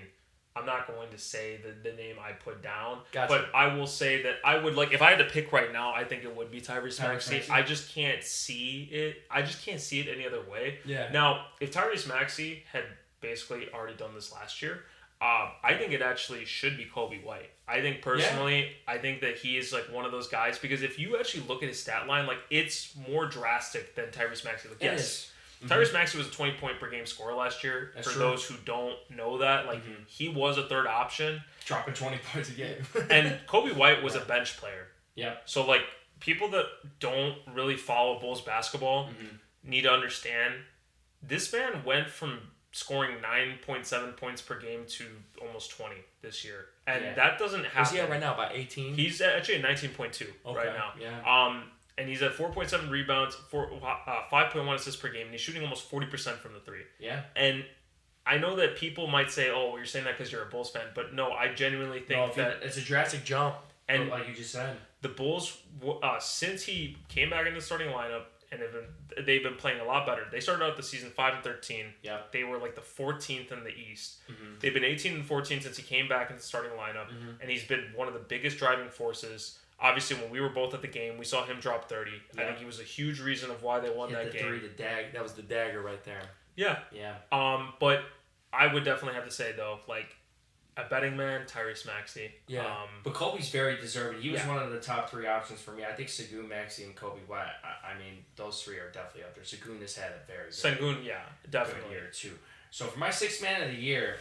I'm not going to say the name I put down. Gotcha. But I will say that I would if I had to pick right now, I think it would be Tyrese Maxey. I just can't see it. I just can't see it any other way. Yeah. Now, if Tyrese Maxey had basically already done this last year, I think it actually should be Kobe White. I think personally, I think that he is one of those guys, because if you actually look at his stat line, it's more drastic than Tyrese Maxey. Yes. Tyrese Maxey was a 20-point per game scorer last year. That's true. Those who don't know that, he was a third option. Dropping 20 points a game. And Kobe White was a bench player. Yeah. So, people that don't really follow Bulls basketball need to understand, this man went from scoring 9.7 points per game to almost 20 this year. And that doesn't happen. What's he at right now, about 18? He's actually at 19.2 right now. Yeah. And he's at 4.7 rebounds, 5.1 assists per game, and he's shooting almost 40% from the three. Yeah. And I know that people might say, "Oh, well, you're saying that because you're a Bulls fan," but no, I genuinely think that it's a drastic jump. And like you just said, the Bulls, since he came back in the starting lineup, and they've been playing a lot better. They started out the season 5-13. Yeah. They were the 14th in the East. They've been 18-14 since he came back in the starting lineup, and he's been one of the biggest driving forces. Obviously, when we were both at the game, we saw him drop 30. Yeah. I think he was a huge reason of why they won that game. That was the dagger right there. Yeah. Yeah. But I would definitely have to say, though, a betting man, Tyrese Maxey. Yeah. But Kobe's very deserving. He was one of the top three options for me. I think Sengun, Maxey, and Kobe White. I mean, those three are definitely up there. Sengun has had a very Sengun, definitely. good year, too. So, for my sixth man of the year,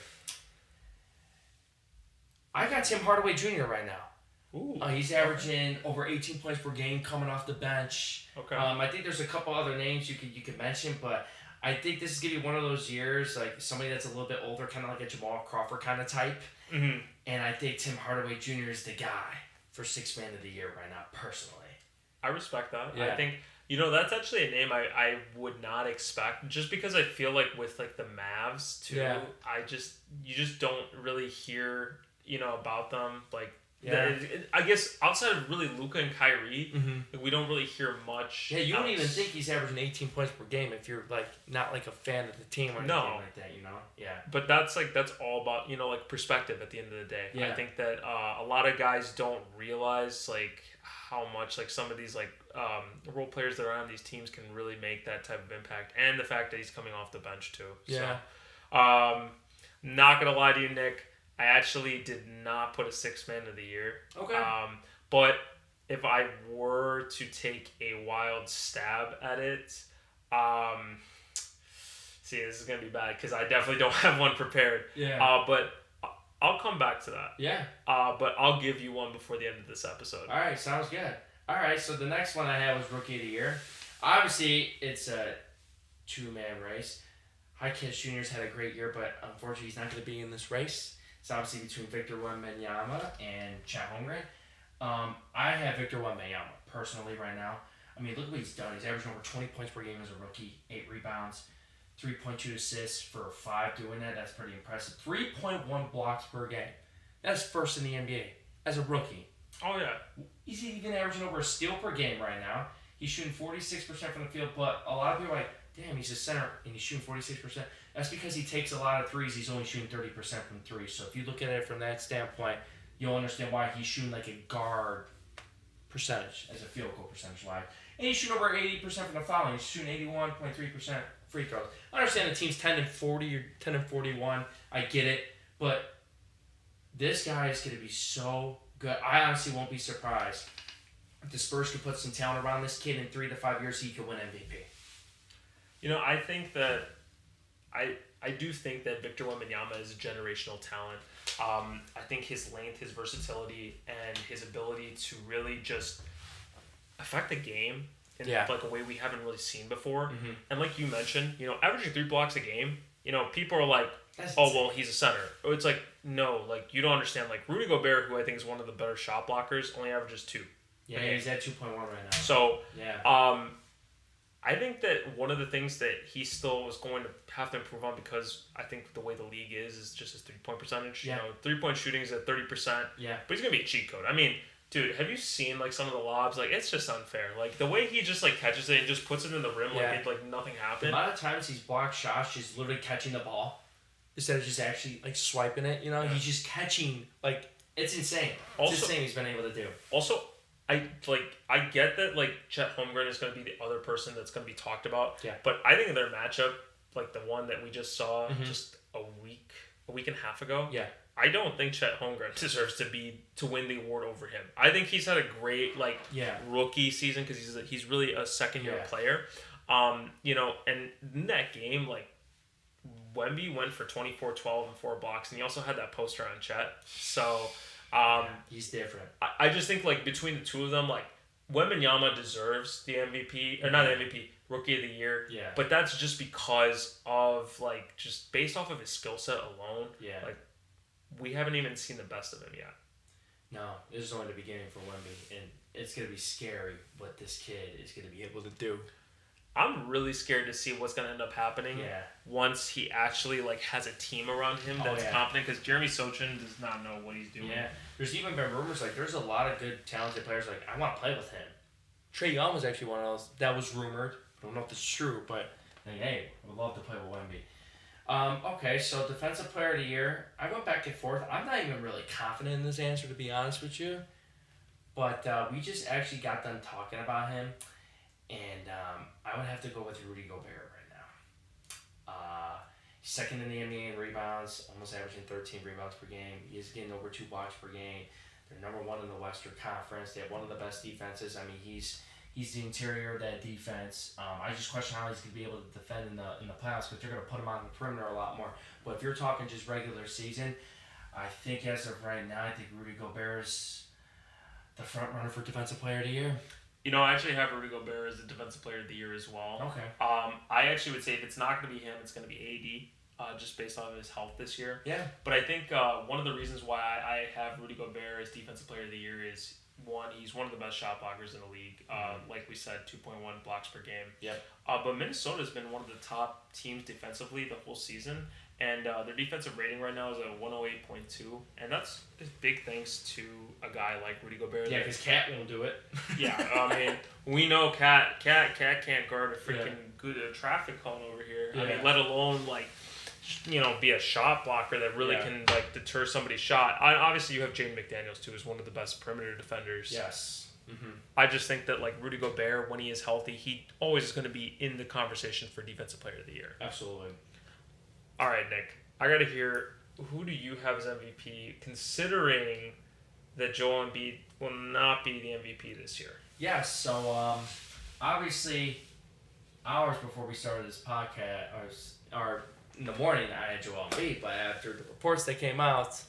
I got Tim Hardaway Jr. right now. Ooh, he's averaging over 18 points per game coming off the bench. Okay. I think there's a couple other names you could mention, but I think this is going to be one of those years, somebody that's a little bit older, kind of like a Jamal Crawford kind of type. Mm-hmm. And I think Tim Hardaway Jr. is the guy for sixth man of the year right now, personally. I respect that. Yeah. I think, that's actually a name I would not expect, just because I feel with the Mavs too. Yeah. You just don't really hear about them Yeah. I guess outside of really Luka and Kyrie, we don't really hear much. Yeah, you don't even think he's averaging 18 points per game if you're not a fan of the team or anything like that, Yeah. But that's all about perspective at the end of the day. Yeah. I think that a lot of guys don't realize how much some of these role players that are on these teams can really make that type of impact, and the fact that he's coming off the bench too. Yeah. So, not gonna lie to you, Nick. I actually did not put a sixth man of the year. Okay. But if I were to take a wild stab at it, see, this is going to be bad because I definitely don't have one prepared. Yeah. But I'll come back to that. Yeah. But I'll give you one before the end of this episode. All right, sounds good. All right, so the next one I have was Rookie of the Year. Obviously, it's a two-man race. Hykish Jr.'s had a great year, but unfortunately he's not going to be in this race. It's obviously between Victor Wembanyama and Chet Holmgren. I have Victor Wembanyama personally right now. I mean, look what he's done. He's averaging over 20 points per game as a rookie, 8 rebounds, 3.2 assists for 5 doing that. That's pretty impressive. 3.1 blocks per game. That's first in the NBA as a rookie. Oh, yeah. He's even averaging over a steal per game right now. He's shooting 46% from the field, but a lot of people are like, damn, he's a center and he's shooting 46%. That's because he takes a lot of threes. He's only shooting 30% from three. So if you look at it from that standpoint, you'll understand why he's shooting like a guard percentage as a field goal percentage-wise. And he's shooting over 80% from the foul line. He's shooting 81.3% free throws. I understand the team's 10-40 or 10-41. I get it. But this guy is going to be so good. I honestly won't be surprised if the Spurs could put some talent around this kid in 3 to 5 years, he could win MVP. I think that I do think that Victor Wembanyama is a generational talent. I think his length, his versatility, and his ability to really just affect the game in a way we haven't really seen before. Mm-hmm. And like you mentioned, averaging 3 blocks a game, people are like, well, he's a center. It's like, no, you don't understand. Rudy Gobert, who I think is one of the better shot blockers, only averages 2. Yeah, he's at 2.1 right now. So, I think that one of the things that he still is going to have to improve on, because I think the way the league is just his 3-point percentage. Yeah. 3-point shooting is at 30%. Yeah. But he's going to be a cheat code. I mean, Dude, have you seen like some of the lobs? Like, it's just unfair. Like the way he just like catches it and just puts it in the rim like nothing happened. The amount of times he's blocked shots, just literally catching the ball instead of just actually like swiping it. He's just catching. Like, it's insane. It's insane he's been able to do. Also, I get that like Chet Holmgren is going to be the other person that's going to be talked about. Yeah. But I think their matchup, like the one that we just saw just a week and a half ago. Yeah. I don't think Chet Holmgren deserves to win the award over him. I think he's had a great rookie season because he's really a second year player. And in that game, like Wemby went for 24, 12, and 4 blocks, and he also had that poster on Chet. So he's different. I just think like between the two of them, like Wembanyama deserves the MVP or not MVP, Rookie of the Year. Yeah. But that's just because of like just based off of his skill set alone. Yeah. Like, we haven't even seen the best of him yet. No, this is only the beginning for Wemby, and it's going to be scary what this kid is going to be able to do. I'm really scared to see what's going to end up happening once he actually like has a team around him that's confident, because Jeremy Sochin does not know what he's doing. Yeah, there's even been rumors like there's a lot of good, talented players like, I want to play with him. Trae Young was actually one of those that was rumored. I don't know if it's true, but hey, I would love to play with Wemby. Okay, so Defensive Player of the Year. I went back and forth. I'm not even really confident in this answer, to be honest with you. But we just actually got done talking about him. And I would have to go with Rudy Gobert right now. Second in the NBA in rebounds, almost averaging 13 rebounds per game. He's getting over 2 blocks per game. They're number 1 in the Western Conference. They have one of the best defenses. I mean, he's the interior of that defense. I just question how he's going to be able to defend in the playoffs, because they're going to put him on the perimeter a lot more. But if you're talking just regular season, I think as of right now, I think Rudy Gobert is the front runner for Defensive Player of the Year. I actually have Rudy Gobert as the Defensive Player of the Year as well. Okay. I actually would say if it's not going to be him, it's going to be AD, just based on his health this year. Yeah. But I think one of the reasons why I have Rudy Gobert as Defensive Player of the Year is, one, he's one of the best shot blockers in the league. Like we said, 2.1 blocks per game. Yep. But Minnesota's been one of the top teams defensively the whole season. And their defensive rating right now is at 108.2. And that's big thanks to a guy like Rudy Gobert. Yeah, because Cat won't do it. Yeah, I mean, we know Cat can't guard a freaking good traffic cone over here. Yeah. I mean, let alone, like, be a shot blocker that really can, like, deter somebody's shot. Obviously, you have Jaden McDaniels, too, who's one of the best perimeter defenders. Yes. Mm-hmm. I just think that, like, Rudy Gobert, when he is healthy, he always is going to be in the conversation for Defensive Player of the Year. Absolutely. All right, Nick. I got to hear, who do you have as MVP, considering that Joel Embiid will not be the MVP this year? Yes. So, obviously, hours before we started this podcast, or in the morning, I had Joel Embiid, but after the reports that came out,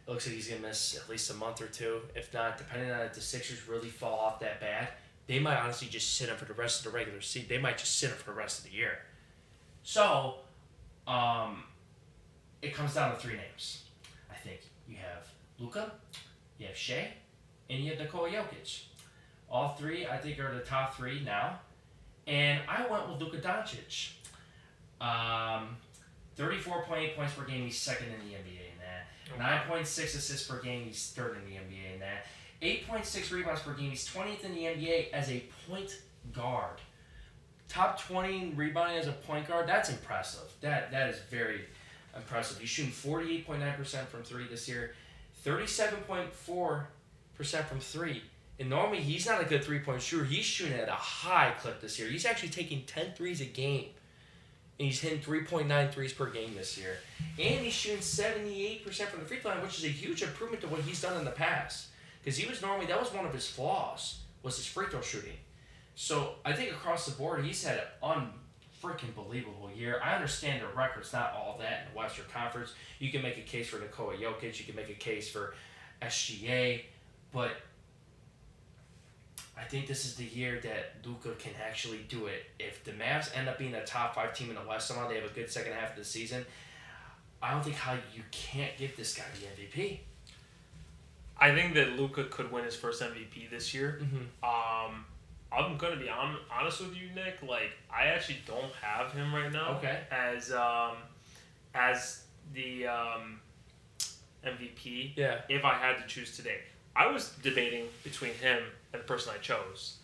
it looks like he's going to miss at least a month or two. If not, depending on if the Sixers really fall off that bad, they might honestly just sit him for the rest of the regular season. They might just sit him for the rest of the year. So, it comes down to 3 names. I think you have Luka, you have Shea, and you have Nikola Jokic. All 3, I think, are the top 3 now. And I went with Luka Doncic. 34.8 points per game, he's second in the NBA in that. 9.6 assists per game, he's third in the NBA in that. 8.6 rebounds per game, he's 20th in the NBA as a point guard. Top 20 in rebounding as a point guard, that's impressive. That is very impressive. He's shooting 48.9% from 3 this year, 37.4% from 3. And normally he's not a good 3-point shooter. He's shooting at a high clip this year. He's actually taking 10 threes a game. And he's hitting 3.9 threes per game this year. And he's shooting 78% from the free throw line, which is a huge improvement to what he's done in the past. Because that was one of his flaws, was his free throw shooting. So I think across the board, he's had an unfreaking believable year. I understand the record's not all that in the Western Conference. You can make a case for Nikola Jokic. You can make a case for SGA. But I think this is the year that Luka can actually do it. If the Mavs end up being a top 5 team in the West, somehow they have a good second half of the season, I don't think how you can't give this guy the MVP. I think that Luka could win his first MVP this year. Mm-hmm. I'm going to be honest with you, Nick. Like, I actually don't have him right now as the MVP. Yeah. If I had to choose today, I was debating between him and the person I chose.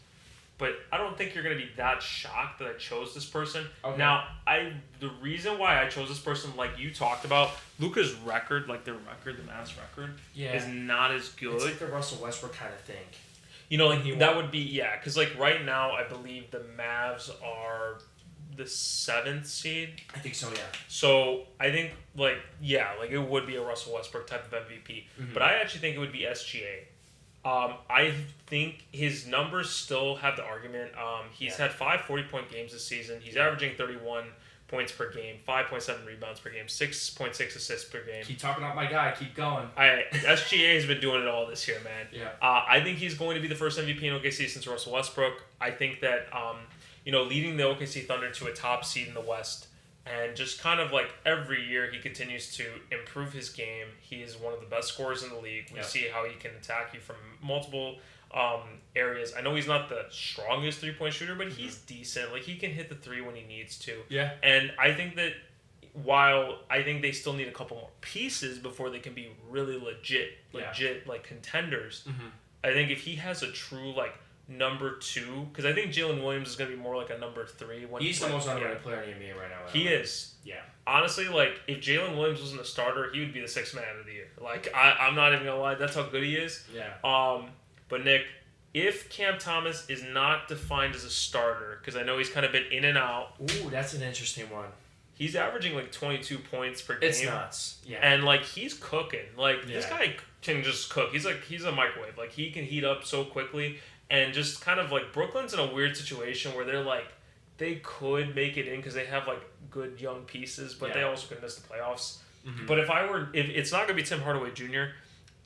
But I don't think you're going to be that shocked that I chose this person. Okay. Now, the reason why I chose this person, like you talked about, Luka's record, like the Mavs record, is not as good. It's like the Russell Westbrook kind of thing. You know, like that would be, because like right now, I believe the Mavs are the 7th seed. I think so, yeah. So I think, like it would be a Russell Westbrook type of MVP. Mm-hmm. But I actually think it would be SGA. I think his numbers still have the argument. He's had 5 40-point games this season. He's averaging 31 points per game, 5.7 rebounds per game, 6.6 assists per game. Keep talking about my guy. Keep going. SGA has been doing it all this year, man. Yeah. I think he's going to be the first MVP in OKC since Russell Westbrook. I think that, leading the OKC Thunder to a top seed in the West, and just kind of like every year he continues to improve his game. He is one of the best scorers in the league. We see how he can attack you from multiple areas. I know he's not the strongest three-point shooter, but he's decent. Like, he can hit the three when he needs to. Yeah. And I think that while I think they still need a couple more pieces before they can be really legit like contenders, I think if he has a true like number 2, because I think Jalen Williams is going to be more like a number 3. He's the most underrated player in the NBA right now. He is. Yeah. Honestly, like, if Jalen Williams wasn't a starter, he would be the 6th man of the year. Like, I'm not even going to lie. That's how good he is. Yeah. But, Nick, if Cam Thomas is not defined as a starter, because I know he's kind of been in and out. Ooh, that's an interesting one. He's averaging, like, 22 points per game. It's nuts. Yeah. And, like, he's cooking. Like, this guy can just cook. He's a microwave. Like, he can heat up so quickly. And just kind of like Brooklyn's in a weird situation where they're like, they could make it in because they have like good young pieces, but they also could miss the playoffs. Mm-hmm. But if it's not going to be Tim Hardaway Jr.,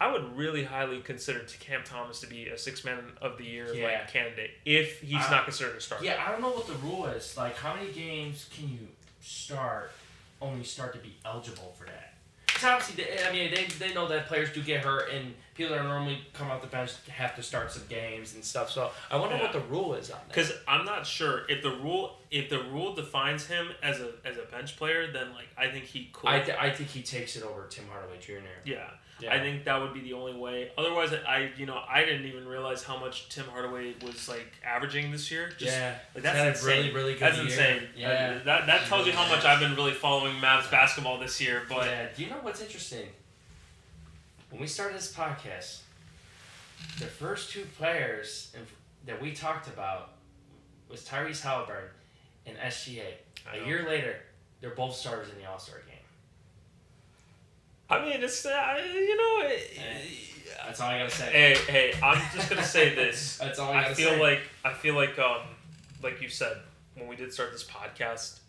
I would really highly consider Cam Thomas to be a 6th man of the year like candidate if he's not considered a starter. Yeah, I don't know what the rule is. Like, how many games can you only start to be eligible for that? Because obviously, they know that players do get hurt, and people that normally come off the bench have to start some games and stuff. So I wonder what the rule is on that. Because I'm not sure if the rule defines him as a bench player, then like I think he could. I think he takes it over Tim Hardaway Jr. Yeah. I think that would be the only way. Otherwise, I didn't even realize how much Tim Hardaway was like averaging this year. Like, that's insane. Really, really good. That's year. Insane. Yeah, that tells you how much I've been really following Mavs basketball this year. But do you know what's interesting? When we started this podcast, the first 2 players that we talked about was Tyrese Halliburton and SGA. A year later, they're both starters in the All-Star game. I mean, it's that's all I gotta say. Hey, I'm just gonna say this. That's all I gotta say. I feel like you said when we did start this podcast,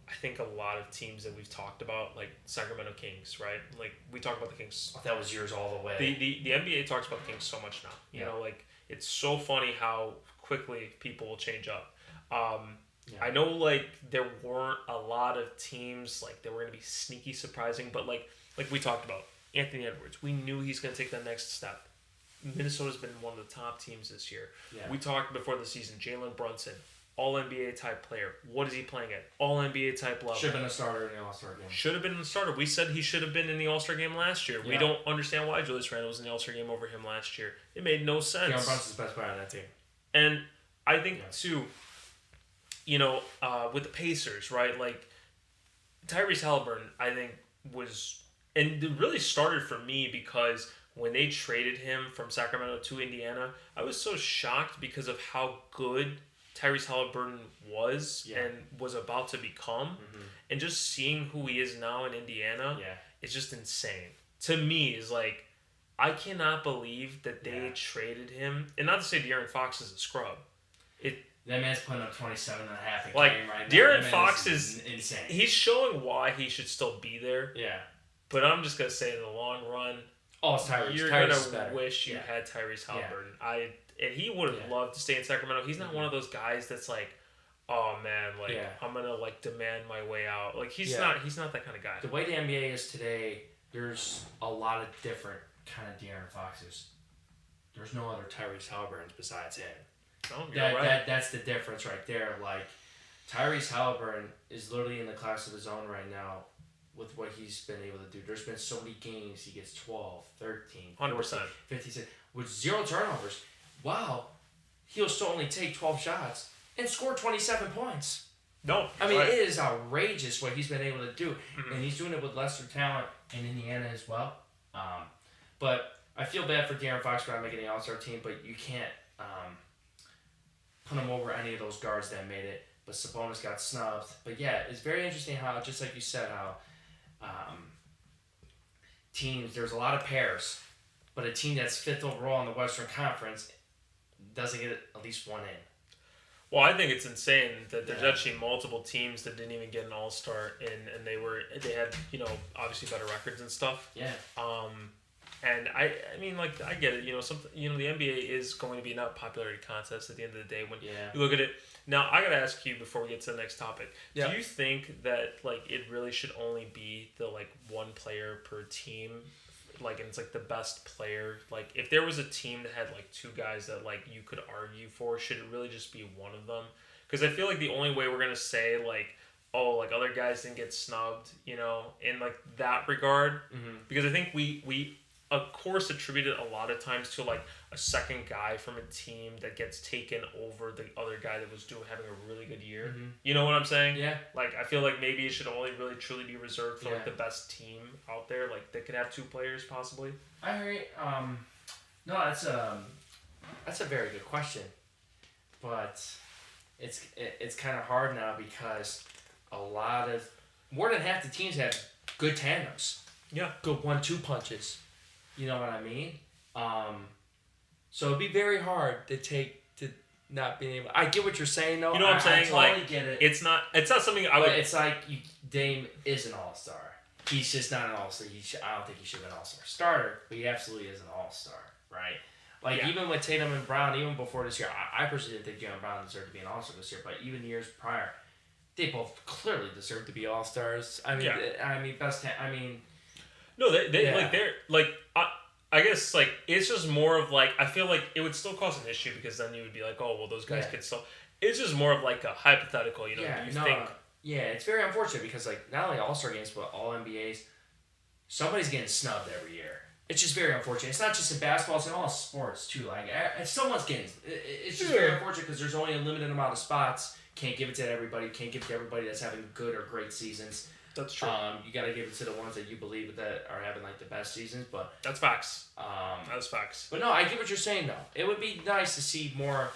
I think a lot of teams that we've talked about, like Sacramento Kings, right? Like we talk about the Kings. That was yours all the way. The NBA talks about the Kings so much now. You know, like it's so funny how quickly people will change up. I know like there weren't a lot of teams like that were gonna be sneaky surprising, but like we talked about, Anthony Edwards, we knew he's going to take that next step. Minnesota's been one of the top teams this year. Yeah. We talked before the season, Jalen Brunson, All-NBA type player. What is he playing at? All-NBA type level. Should have been a starter in the All-Star game. Should have been a starter. We said he should have been in the All-Star game last year. Yeah. We don't understand why Julius Randle was in the All-Star game over him last year. It made no sense. Jalen Brunson's the best player on that team. And I think, too, with the Pacers, right, like Tyrese Halliburton, I think, was... And it really started for me because when they traded him from Sacramento to Indiana, I was so shocked because of how good Tyrese Halliburton was and was about to become. Mm-hmm. And just seeing who he is now in Indiana is just insane. To me, is like, I cannot believe that they traded him. And not to say De'Aaron Fox is a scrub. That man's putting up 27 and a half a game right now. De'Aaron Fox is insane. He's showing why he should still be there. Yeah. But I'm just going to say in the long run, it's Tyrese. You're going to wish you had Tyrese Halliburton. And he would have loved to stay in Sacramento. He's not one of those guys that's like, oh man, like I'm going to like demand my way out. Like he's not that kind of guy. The way the NBA is today, there's a lot of different kind of De'Aaron Foxes. There's no other Tyrese Halliburtons besides him. No, you're right. That's the difference right there. Like Tyrese Halliburton is literally in the class of his own right now. with what he's been able to do. There's been so many games he gets 12, 13, 100%. 15, with 0 turnovers. Wow, he'll still only take 12 shots and score 27 points. No, I mean, it is outrageous what he's been able to do. Mm-hmm. And he's doing it with lesser talent in Indiana as well. But I feel bad for De'Aaron Fox for not making the All-Star team, but you can't put him over any of those guards that made it. But Sabonis got snubbed. But yeah, it's very interesting how, just like you said, how teams, there's a lot of pairs, but a team that's 5th overall in the Western Conference doesn't get at least one in. Well, I think it's insane that there's actually multiple teams that didn't even get an All-Star in, and they had, you know, obviously better records and stuff. Yeah. And I mean, like, I get it. You know, the NBA is going to be not a popularity contest at the end of the day when you look at it. Now, I gotta ask you before we get to the next topic. Yeah. Do you think that like it really should only be the like one player per team? Like, and it's like the best player. Like, if there was a team that had like 2 guys that like you could argue for, should it really just be one of them? Because I feel like the only way we're gonna say like, oh, like other guys didn't get snubbed, you know, in like that regard, because I think we of course attributed a lot of times to like a second guy from a team that gets taken over the other guy that was having a really good year. You know what I'm saying? Yeah. Like, I feel like maybe it should only really truly be reserved for like the best team out there, like that could have 2 players possibly. I agree. No, that's a very good question, but it's kind of hard now because more than half the teams have good tandems. Yeah. Good 1-2 punches. You know what I mean? So it'd be very hard to not being able. I get what you're saying though. You know what I'm saying? I totally like, get it. It's not something I would. It's like Dame is an all-star. He's just not an all-star. I don't think he should be an all-star starter, but he absolutely is an all-star, right? Like even with Tatum and Brown, even before this year, I personally didn't think Jaylen Brown deserved to be an all-star this year, but even years prior, they both clearly deserved to be all-stars. I mean, No, they're like I guess like it's just more of like I feel like it would still cause an issue because then you would be like, oh well, those guys could still. It's just more of like a hypothetical, you know. Yeah, it's very unfortunate because like not only All-Star games but all NBAs, somebody's getting snubbed every year. It's just very unfortunate. It's not just in basketball; it's in all sports too. Like someone's getting. It's just very unfortunate because there's only a limited amount of spots. Can't give it to everybody. Can't give it to everybody that's having good or great seasons. That's true. You got to give it to the ones that you believe that are having like the best seasons, but that's facts. That's facts. But no, I get what you're saying though. It would be nice to see more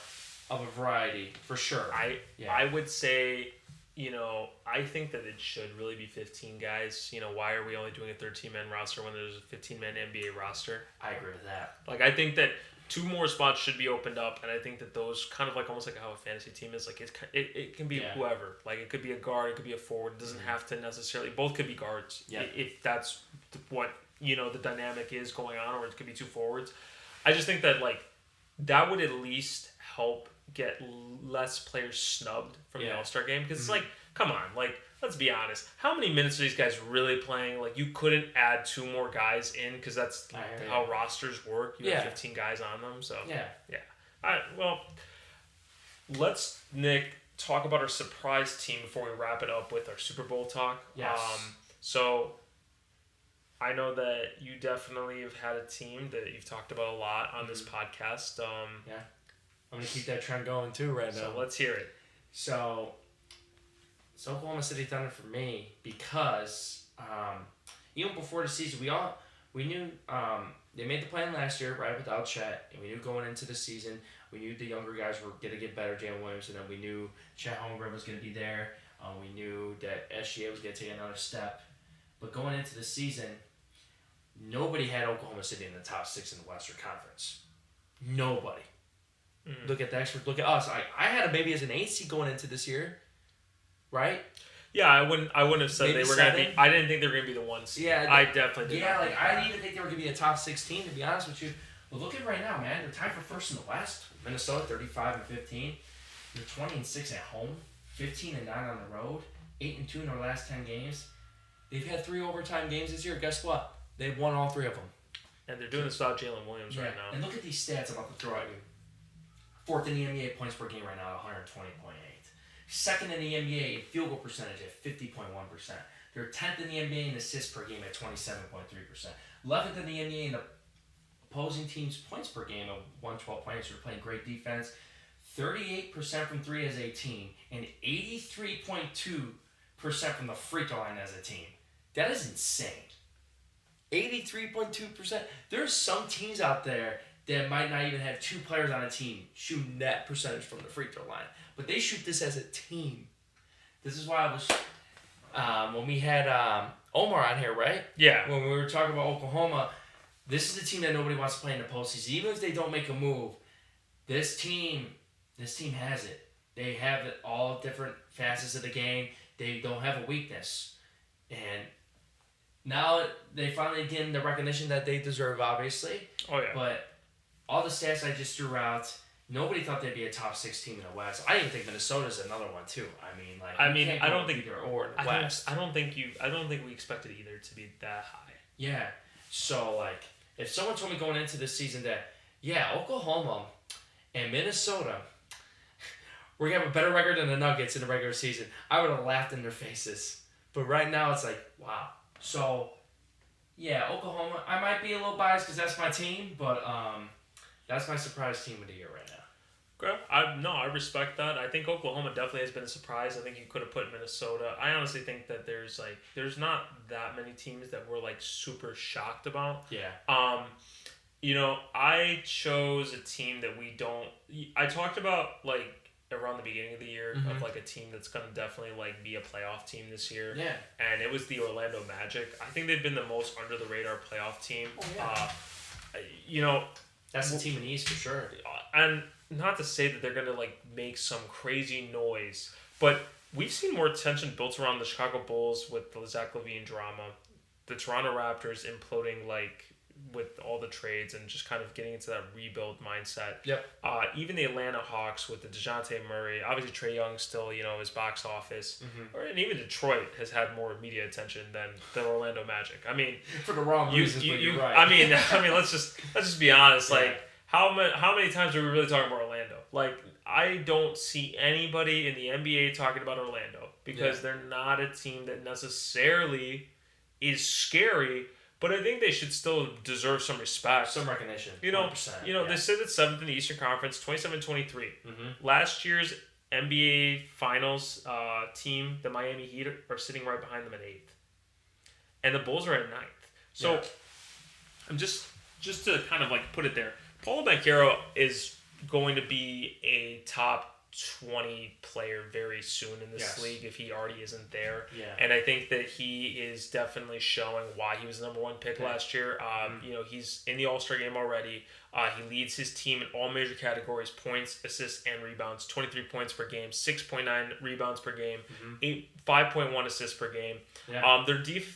of a variety for sure. I would say, you know, I think that it should really be 15 guys. You know, why are we only doing a 13-man roster when there's a 15-man NBA roster? I agree with that. Like, I think that 2 more spots should be opened up, and I think that those kind of like almost like how a fantasy team is. Like it can be whoever. Like it could be a guard, it could be a forward. It doesn't have to necessarily. Both could be guards. Yeah. If that's what you know the dynamic is going on, or it could be 2 forwards. I just think that like that would at least help get less players snubbed from the All-Star game because it's like, come on, like. Let's be honest. How many minutes are these guys really playing? Like, you couldn't add 2 more guys in because that's how rosters work. You have 15 guys on them. So, yeah. All right, well, let's, Nick, talk about our surprise team before we wrap it up with our Super Bowl talk. Yes. So, I know that you definitely have had a team that you've talked about a lot on this podcast. I'm going to keep that trend going, too, right now. So, let's hear it. So, it's Oklahoma City Thunder for me because even before the season, we knew they made the plan last year, right, without Chet, and we knew going into the season, we knew the younger guys were going to get better, Jalen Williams, and then we knew Chet Holmgren was going to be there. We knew that SGA was going to take another step. But going into the season, nobody had Oklahoma City in the top 6 in the Western Conference. Nobody. Look at the experts. Look at us. I had them maybe as an 8 seed going into this year. Right? Yeah, I wouldn't have said maybe they were going to be. I didn't think they were going to be the 1 seed. Yeah, I definitely did. Yeah, like I didn't even think they were going to be a top 16. To be honest with you, but look at right now, man. They're tied for first in the West. Minnesota 35-15. They're 20-6 at home, 15-9 on the road, 8-2 in their last 10 games. They've had 3 overtime games this year. Guess what? They've won all 3 of them. And they're doing this without Jalen Williams right now. And look at these stats I'm about to throw at you. 4th in the NBA points per game right now at 120.8. 2nd in the NBA in field goal percentage at 50.1%. They're 10th in the NBA in assists per game at 27.3%. 11th in the NBA in the opposing team's points per game of 112 points. They're playing great defense. 38% from three as a team, and 83.2% from the free throw line as a team. That is insane. 83.2%. There's some teams out there that might not even have two players on a team shooting that percentage from the free throw line. But they shoot this as a team. This is why I was, when we had Omar on here, right? Yeah. When we were talking about Oklahoma, this is a team that nobody wants to play in the postseason. Even if they don't make a move, this team has it. They have it all different facets of the game. They don't have a weakness. And now they finally getting the recognition that they deserve, obviously. Oh, yeah. But all the stats I just threw out, nobody thought they'd be a top 6 team in the West. I even think Minnesota's another one too. I don't think either or in the West. I don't think we expected either to be that high. Yeah. So if someone told me going into this season that Oklahoma and Minnesota, we're gonna have a better record than the Nuggets in the regular season, I would have laughed in their faces. But right now it's like, wow. So yeah, Oklahoma. I might be a little biased because that's my team, but that's my surprise team of the year right now. Okay. I respect that. I think Oklahoma definitely has been a surprise. I think you could have put Minnesota. I honestly think that there's not that many teams that we're super shocked about. Yeah. I chose a team that we don't. I talked about around the beginning of the year of a team that's gonna definitely be a playoff team this year. Yeah. And it was the Orlando Magic. I think they've been the most under the radar playoff team. Oh, yeah. That's the team in the East for sure. And not to say that they're gonna make some crazy noise, but we've seen more tension built around the Chicago Bulls with the Zach LaVine drama, the Toronto Raptors imploding with all the trades and just kind of getting into that rebuild mindset. Yep. Even the Atlanta Hawks with the DeJounte Murray, obviously Trae Young still, his box office, and even Detroit has had more media attention than the Orlando Magic. I mean, for the wrong reasons, but you're right. I mean, let's just be honest. Yeah. How many times are we really talking about Orlando? I don't see anybody in the NBA talking about Orlando because they're not a team that necessarily is scary. But I think they should still deserve some respect. Some recognition. 100%. They sit at 7th in the Eastern Conference, 27-23. Last year's NBA Finals team, the Miami Heat, are sitting right behind them at 8th. And the Bulls are at 9th. So, I'm just to kind of put it there, Paolo Banchero is going to be a top 20 player very soon in this league if he already isn't there. Yeah. And I think that he is definitely showing why he was the number 1 pick last year. He's in the All-Star game already. He leads his team in all major categories: points, assists, and rebounds. 23 points per game, 6.9 rebounds per game, 5.1 assists per game. Yeah.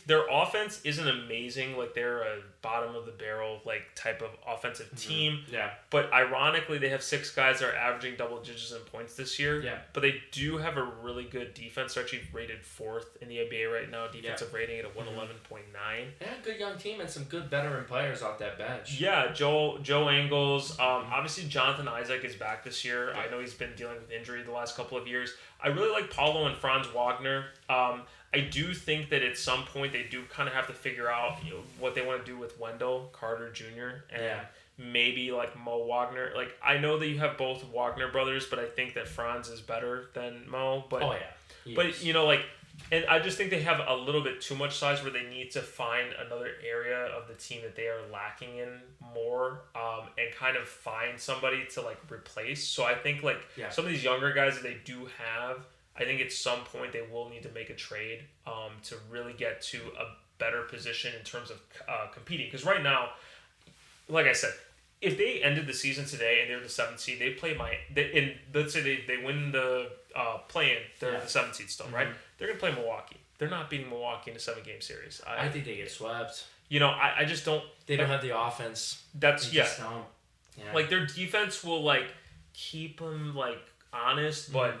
Their offense isn't amazing. They're a bottom of the barrel type of offensive team. Yeah. But ironically, they have 6 guys that are averaging double digits in points this year. Yeah. But they do have a really good defense. They're actually rated 4th in the NBA right now. Defensive rating at a 111.9. Yeah, good young team and some good veteran players off that bench. Yeah, Joe Ingles. Obviously, Jonathan Isaac is back this year. I know he's been dealing with injury the last couple of years. I really like Paulo and Franz Wagner. I do think that at some point they do kind of have to figure out what they want to do with Wendell Carter Jr. and maybe Mo Wagner. I know that you have both Wagner brothers, but I think that Franz is better than Mo. But and I just think they have a little bit too much size where they need to find another area of the team that they are lacking in more, and kind of find somebody to replace. So I think some of these younger guys that they do have, I think at some point they will need to make a trade to really get to a better position in terms of competing. Because right now, like I said, if they ended the season today and they're the 7th seed, they play let's say they win the play-in, they're the 7th seed still, right? They're going to play Milwaukee. They're not beating Milwaukee in a 7-game series. I think they get swept. I just don't... They don't have the offense. That's, Yeah. Their defense will, keep them, honest, but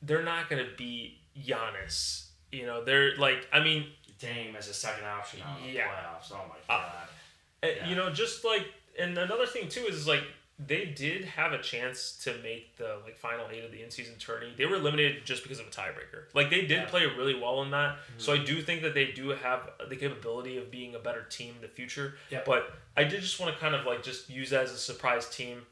they're not going to beat Giannis. They're, Dame as a second option out in the playoffs. Oh, my God. And another thing, too, is, they did have a chance to make the final 8 of the in-season tourney. They were eliminated just because of a tiebreaker. Like, they did play really well in that. Mm-hmm. So I do think that they do have the capability of being a better team in the future. Yep. But I did just want to kind of just use that as a surprise team.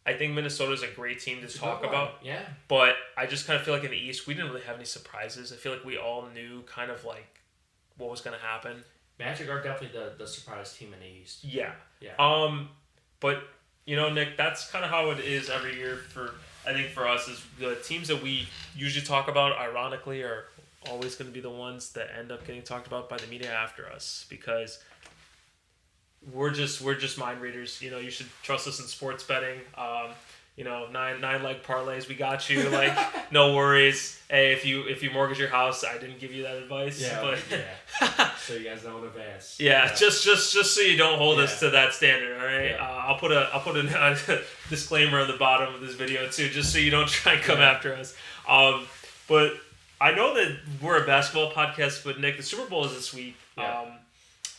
I think Minnesota's a great team to talk about. Yeah. But I just kind of feel like in the East, we didn't really have any surprises. I feel like we all knew kind of what was going to happen. Magic are definitely the surprise team in the East. Yeah. Yeah. But Nick, that's kind of how it is every year I think for us is the teams that we usually talk about, ironically, are always going to be the ones that end up getting talked about by the media after us because we're just mind readers. You should trust us in sports betting. 9-leg parlays, we got you. No worries. Hey, if you mortgage your house, I didn't give you that advice. Yeah, but yeah. So you guys know in advance. Yeah, just so you don't hold us to that standard. All right. Yeah. I'll put a disclaimer on the bottom of this video too, just so you don't try and come after us. But I know that we're a basketball podcast, but Nick, the Super Bowl is this week. Yeah.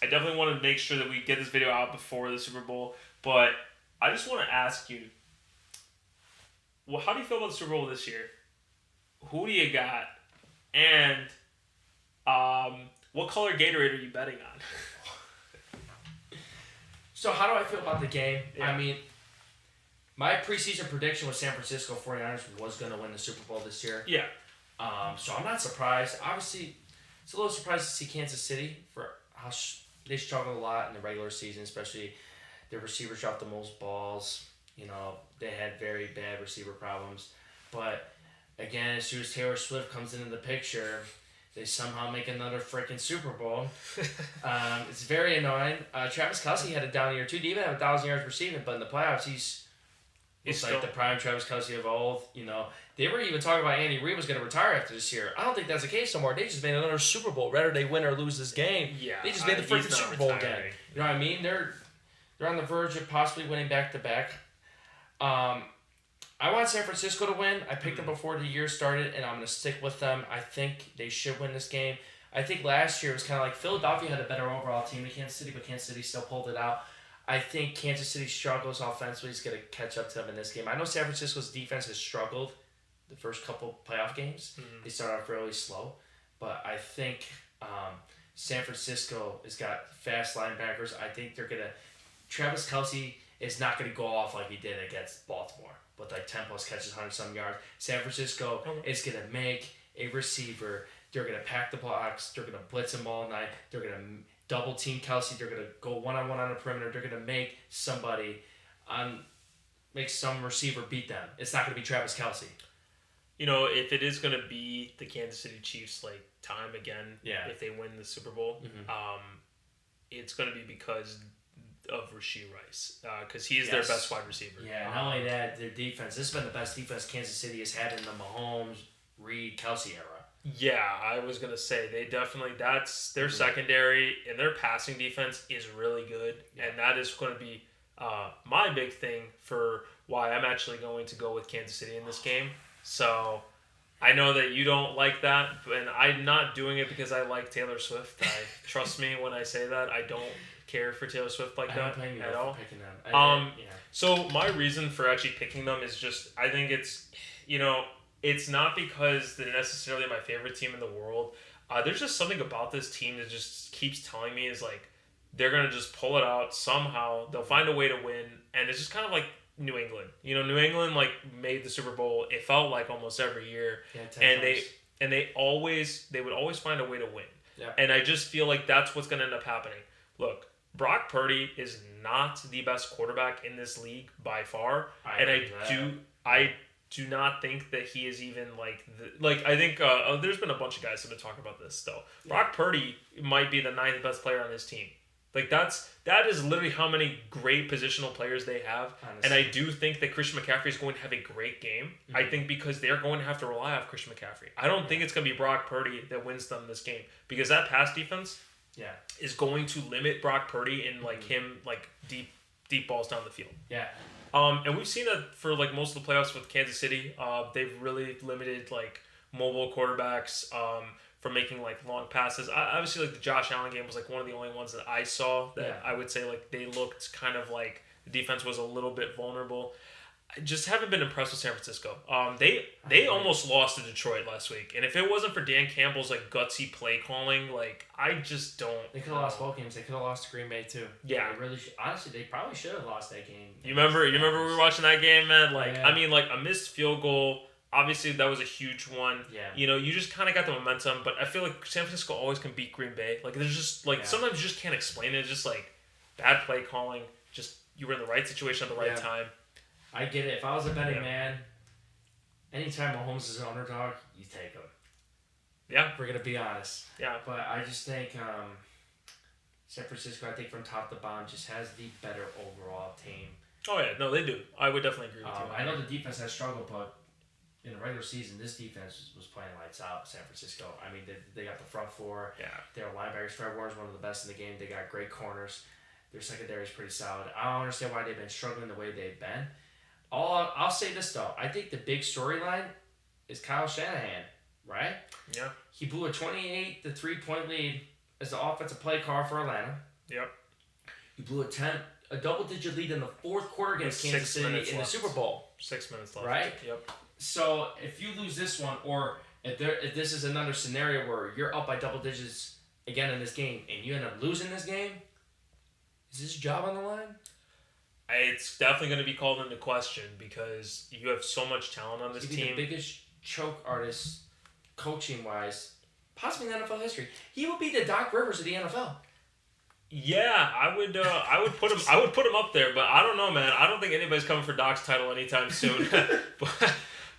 I definitely want to make sure that we get this video out before the Super Bowl, but I just want to ask you. Well, how do you feel about the Super Bowl this year? Who do you got? And what color Gatorade are you betting on? So how do I feel about the game? Yeah. I mean, my preseason prediction was San Francisco 49ers was going to win the Super Bowl this year. Yeah. So I'm not surprised. Obviously, it's a little surprised to see Kansas City for how they struggled a lot in the regular season, especially their receivers dropped the most balls. They had very bad receiver problems. But, again, as soon as Taylor Swift comes into the picture, they somehow make another freaking Super Bowl. It's very annoying. Travis Kelce had a down year, too. He even have 1,000 yards receiving, but in the playoffs, he's like the prime Travis Kelce of old. They were even talking about Andy Reid was going to retire after this year. I don't think that's the case no more. They just made another Super Bowl. Whether they win or lose this game, they just made the freaking Super Bowl again. You know what I mean? They're on the verge of possibly winning back-to-back. I want San Francisco to win. I picked them before the year started, and I'm going to stick with them. I think they should win this game. I think last year was kind of like Philadelphia had a better overall team than Kansas City, but Kansas City still pulled it out. I think Kansas City struggles offensively. He's going to catch up to them in this game. I know San Francisco's defense has struggled the first couple playoff games. Mm-hmm. They started off really slow, but I think San Francisco has got fast linebackers. I think they're going to – Travis Kelce – is not going to go off like he did against Baltimore with 10-plus catches, 100-some yards. San Francisco is going to make a receiver. They're going to pack the blocks. They're going to blitz him all night. They're going to double-team Kelce. They're going to go one-on-one on the perimeter. They're going to make some receiver beat them. It's not going to be Travis Kelce. If it is going to be the Kansas City Chiefs, time again, if they win the Super Bowl, it's going to be because of Rashee Rice, because he's their best wide receiver. Yeah, not only that, their defense. This has been the best defense Kansas City has had in the Mahomes, Reed, Kelce era. Yeah, I was going to say, they definitely, that's their secondary, and their passing defense is really good, and that is going to be my big thing for why I'm actually going to go with Kansas City in this game. So I know that you don't like that, and I'm not doing it because I like Taylor Swift. Trust me when I say that. I don't care for Taylor Swift like that at all. So my reason for actually picking them is just, I think it's, it's not because they're necessarily my favorite team in the world. There's just something about this team that just keeps telling me is they're going to just pull it out somehow. They'll find a way to win. And it's just kind of like New England. New England made the Super Bowl. It felt like almost every year. Yeah, and they would always find a way to win. Yeah. And I just feel like that's what's going to end up happening. Look, Brock Purdy is not the best quarterback in this league by far, I do not think that he is even I think there's been a bunch of guys that have been talking about this though. Yeah. Brock Purdy might be the 9th best player on this team. That is literally how many great positional players they have. Honestly. And I do think that Christian McCaffrey is going to have a great game. Mm-hmm. I think because they're going to have to rely on Christian McCaffrey. I don't think it's going to be Brock Purdy that wins them this game because that pass defense is going to limit Brock Purdy and him deep balls down the field. Yeah. And we've seen that for most of the playoffs with Kansas City. They've really limited mobile quarterbacks from making long passes. Obviously the Josh Allen game was one of the only ones that I saw that I would say they looked kind of The defense was a little bit vulnerable. I just haven't been impressed with San Francisco. They almost lost to Detroit last week, and if it wasn't for Dan Campbell's like gutsy play calling, like I just don't. They could have lost both games. They could have lost to Green Bay too. Yeah, they really honestly, they probably should have lost that game. You remember we were watching that game, man. Like I mean, like a missed field goal. Obviously, that was a huge one. Yeah. You know, you just kind of got the momentum, but I feel like San Francisco always can beat Green Bay. Like there's just like sometimes you just can't explain it. It's just like bad play calling. Just you were in the right situation at the right time. I get it. If I was a betting man, anytime Mahomes is an underdog, you take him. Yeah. We're going to be honest. Yeah. But I just think San Francisco, I think from top to bottom, just has the better overall team. Oh, yeah. No, they do. I would definitely agree with you. I know the defense has struggled, but in the regular season, this defense was playing lights out, San Francisco. I mean, they got the front four. Yeah. Their linebackers, Fred Warner's one of the best in the game. They got great corners. Their secondary is pretty solid. I don't understand why they've been struggling the way they've been. I'll say this, though. I think the big storyline is Kyle Shanahan, right? Yeah. He blew a 28 to 3-point lead as the offensive play caller for Atlanta. Yep. He blew a double-digit lead in the fourth quarter against Kansas City in the Super Bowl. 6 minutes left. Right? Yep. So if you lose this one, or if this is another scenario where you're up by double digits again in this game and you end up losing this game, is his job on the line? It's definitely going to be called into question because you have so much talent on this team. He'd be the biggest choke artist, coaching-wise, possibly in NFL history. He would be the Doc Rivers of the NFL. Yeah, I would put him. I would put him up there, but I don't know, man. I don't think anybody's coming for Doc's title anytime soon.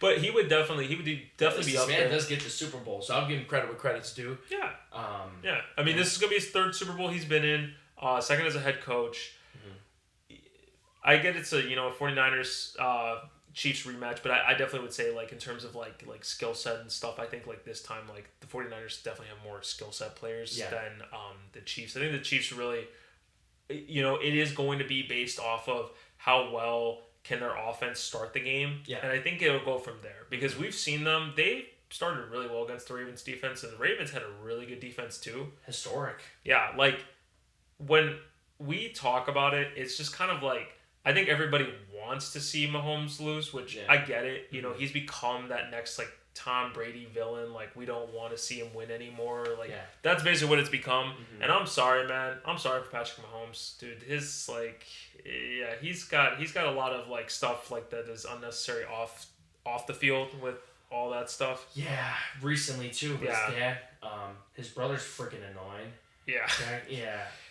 but he would definitely be up there. This man does get the Super Bowl, so I'll give him credit where credit's due. Yeah. Yeah. I mean, this is gonna be his third Super Bowl he's been in. Second as a head coach. I get it's a 49ers Chiefs rematch, but I definitely would say like in terms of like skill set and stuff, I think like this time like the 49ers definitely have more skill set players than the Chiefs. I think the Chiefs really, it is going to be based off of how well can their offense start the game, and I think it'll go from there because we've seen them. They started really well against the Ravens defense, and the Ravens had a really good defense too. Historic. Yeah, like when we talk about it, it's just kind of like. I think everybody wants to see Mahomes lose, which I get it. He's become that next like Tom Brady villain. Like we don't want to see him win anymore. Like that's basically what it's become. And I'm sorry, man. I'm sorry for Patrick Mahomes, dude. His he's got a lot of like stuff like that is unnecessary off the field with all that stuff. Yeah, recently too. His dad, his brother's freaking annoying. Yeah.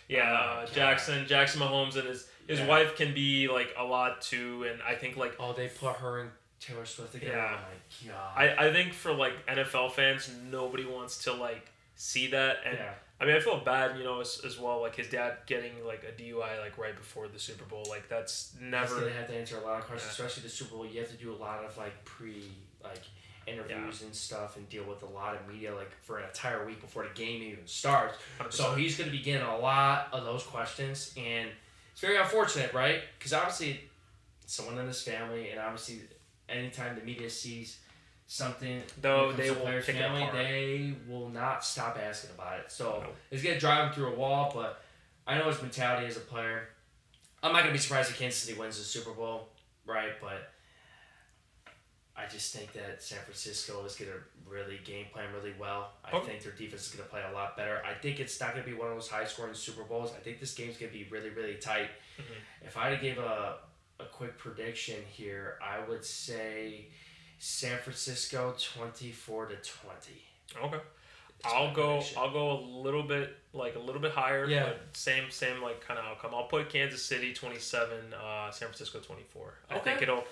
Yeah. Jackson Mahomes and his wife can be like a lot too, and I think like they put her and Taylor Swift together. Yeah. Oh my god. I think for like NFL fans, nobody wants to like see that, and I mean I feel bad, as well. Like his dad getting like a DUI like right before the Super Bowl, like that's never. They have to answer a lot of questions, especially the Super Bowl. You have to do a lot of like interviews and stuff and deal with a lot of media like for an entire week before the game even starts. 100%. So he's going to be getting a lot of those questions, and it's very unfortunate, right? Because obviously someone in his family, and obviously anytime the media sees something though they will player's pick family, it apart. They will not stop asking about it. So it's going to drive him through a wall, but I know his mentality as a player. I'm not going to be surprised if Kansas City wins the Super Bowl, right? But I just think that San Francisco is going to really game plan really well. I think their defense is going to play a lot better. I think it's not going to be one of those high-scoring Super Bowls. I think this game's going to be really, really tight. If I had to give a quick prediction here, I would say San Francisco 24-20. Okay. I'll go a little bit higher, but same like kind of outcome. I'll put Kansas City 27, San Francisco 24. I think it'll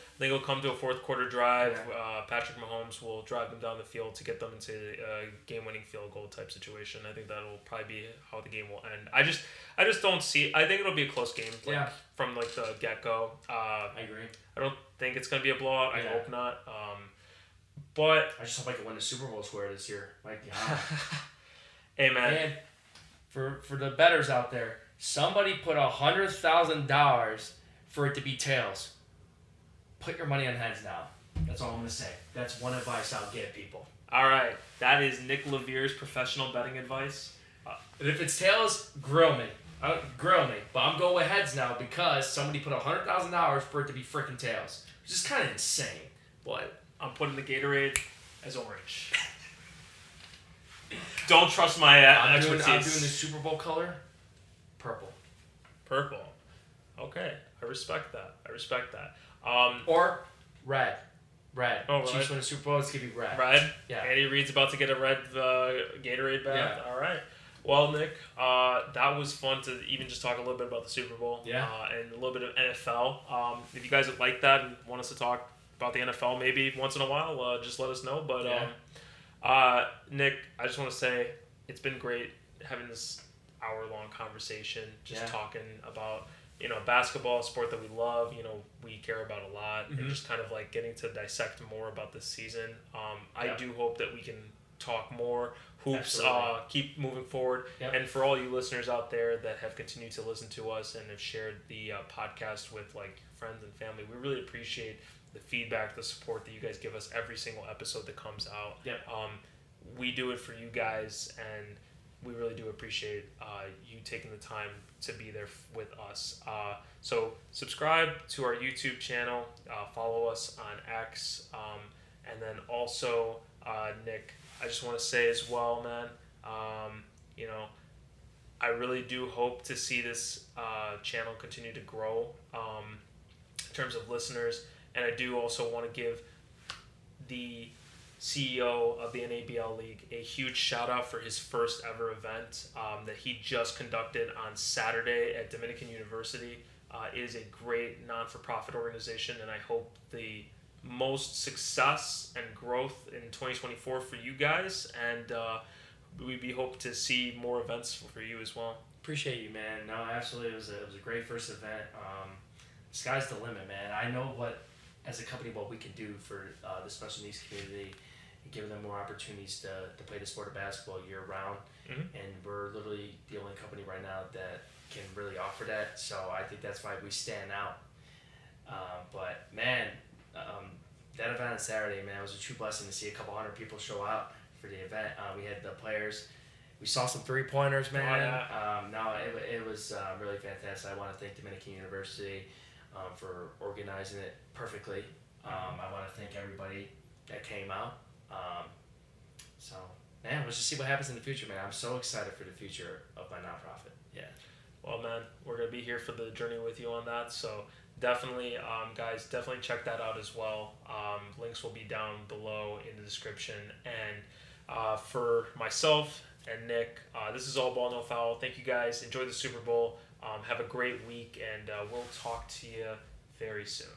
come to a fourth quarter drive. Patrick Mahomes will drive them down the field to get them into a game-winning field goal type situation. I think that'll probably be how the game will end. I just don't see. I think it'll be a close game. From like the get-go. I agree. I don't think it's gonna be a blowout. I hope not. But I just hope I can win the Super Bowl square this year. My God. Hey, man. And for the bettors out there, somebody put $100,000 for it to be tails. Put your money on heads now. That's all I'm going to say. That's one advice I'll give people. All right. That is Nick Levere's professional betting advice. And if it's tails, grill me. Grill me, but I'm going with heads now because somebody put $100,000 for it to be freaking tails, which is kind of insane. But I'm putting the Gatorade as orange. Don't trust my expertise. I'm doing the Super Bowl color, purple. Purple. Okay, I respect that. Or red. Red. Oh, Chiefs red. win the Super Bowl. It's gonna be red. Red. Yeah. Andy Reid's about to get a red Gatorade bath. Yeah. All right. Well, Nick, that was fun to even just talk a little bit about the Super Bowl. Yeah. And a little bit of NFL. If you guys would like that and want us to talk about the NFL maybe once in a while, just let us know. But Nick, I just want to say it's been great having this hour-long conversation, just talking about basketball, a sport that we love, we care about a lot, and just kind of like getting to dissect more about this season. I do hope that we can talk more hoops, keep moving forward. Yep. And for all you listeners out there that have continued to listen to us and have shared the podcast with like friends and family, we really appreciate the feedback, the support that you guys give us every single episode that comes out. Yep. We do it for you guys, and we really do appreciate you taking the time to be there with us. So subscribe to our YouTube channel, follow us on X, and then also, Nick, I just want to say as well, man, I really do hope to see this channel continue to grow in terms of listeners, and I do also want to give the CEO of the NABL League a huge shout out for his first ever event that he just conducted on Saturday at Dominican University. It is a great non-for-profit organization, and I hope the most success and growth in 2024 for you guys, and we hope to see more events for you as well. Appreciate you, man. No, absolutely, it was a great first event. Sky's the limit, man. I know as a company, what we can do for the special needs community, and giving them more opportunities to play the sport of basketball year round. And we're literally the only company right now that can really offer that. So I think that's why we stand out. But man, that event on Saturday, man, it was a true blessing to see a couple hundred people show out for the event. We had the players. We saw some three-pointers, man. Oh, yeah. It was really fantastic. I want to thank Dominican University for organizing it perfectly. I want to thank everybody that came out. So, man, let's just see what happens in the future, man. I'm so excited for the future of my nonprofit. Yeah. Well, man, we're going to be here for the journey with you on that. So definitely, guys, definitely check that out as well. Links will be down below in the description. And for myself and Nick, this is All Ball, No Foul. Thank you, guys. Enjoy the Super Bowl. Have a great week, and we'll talk to you very soon.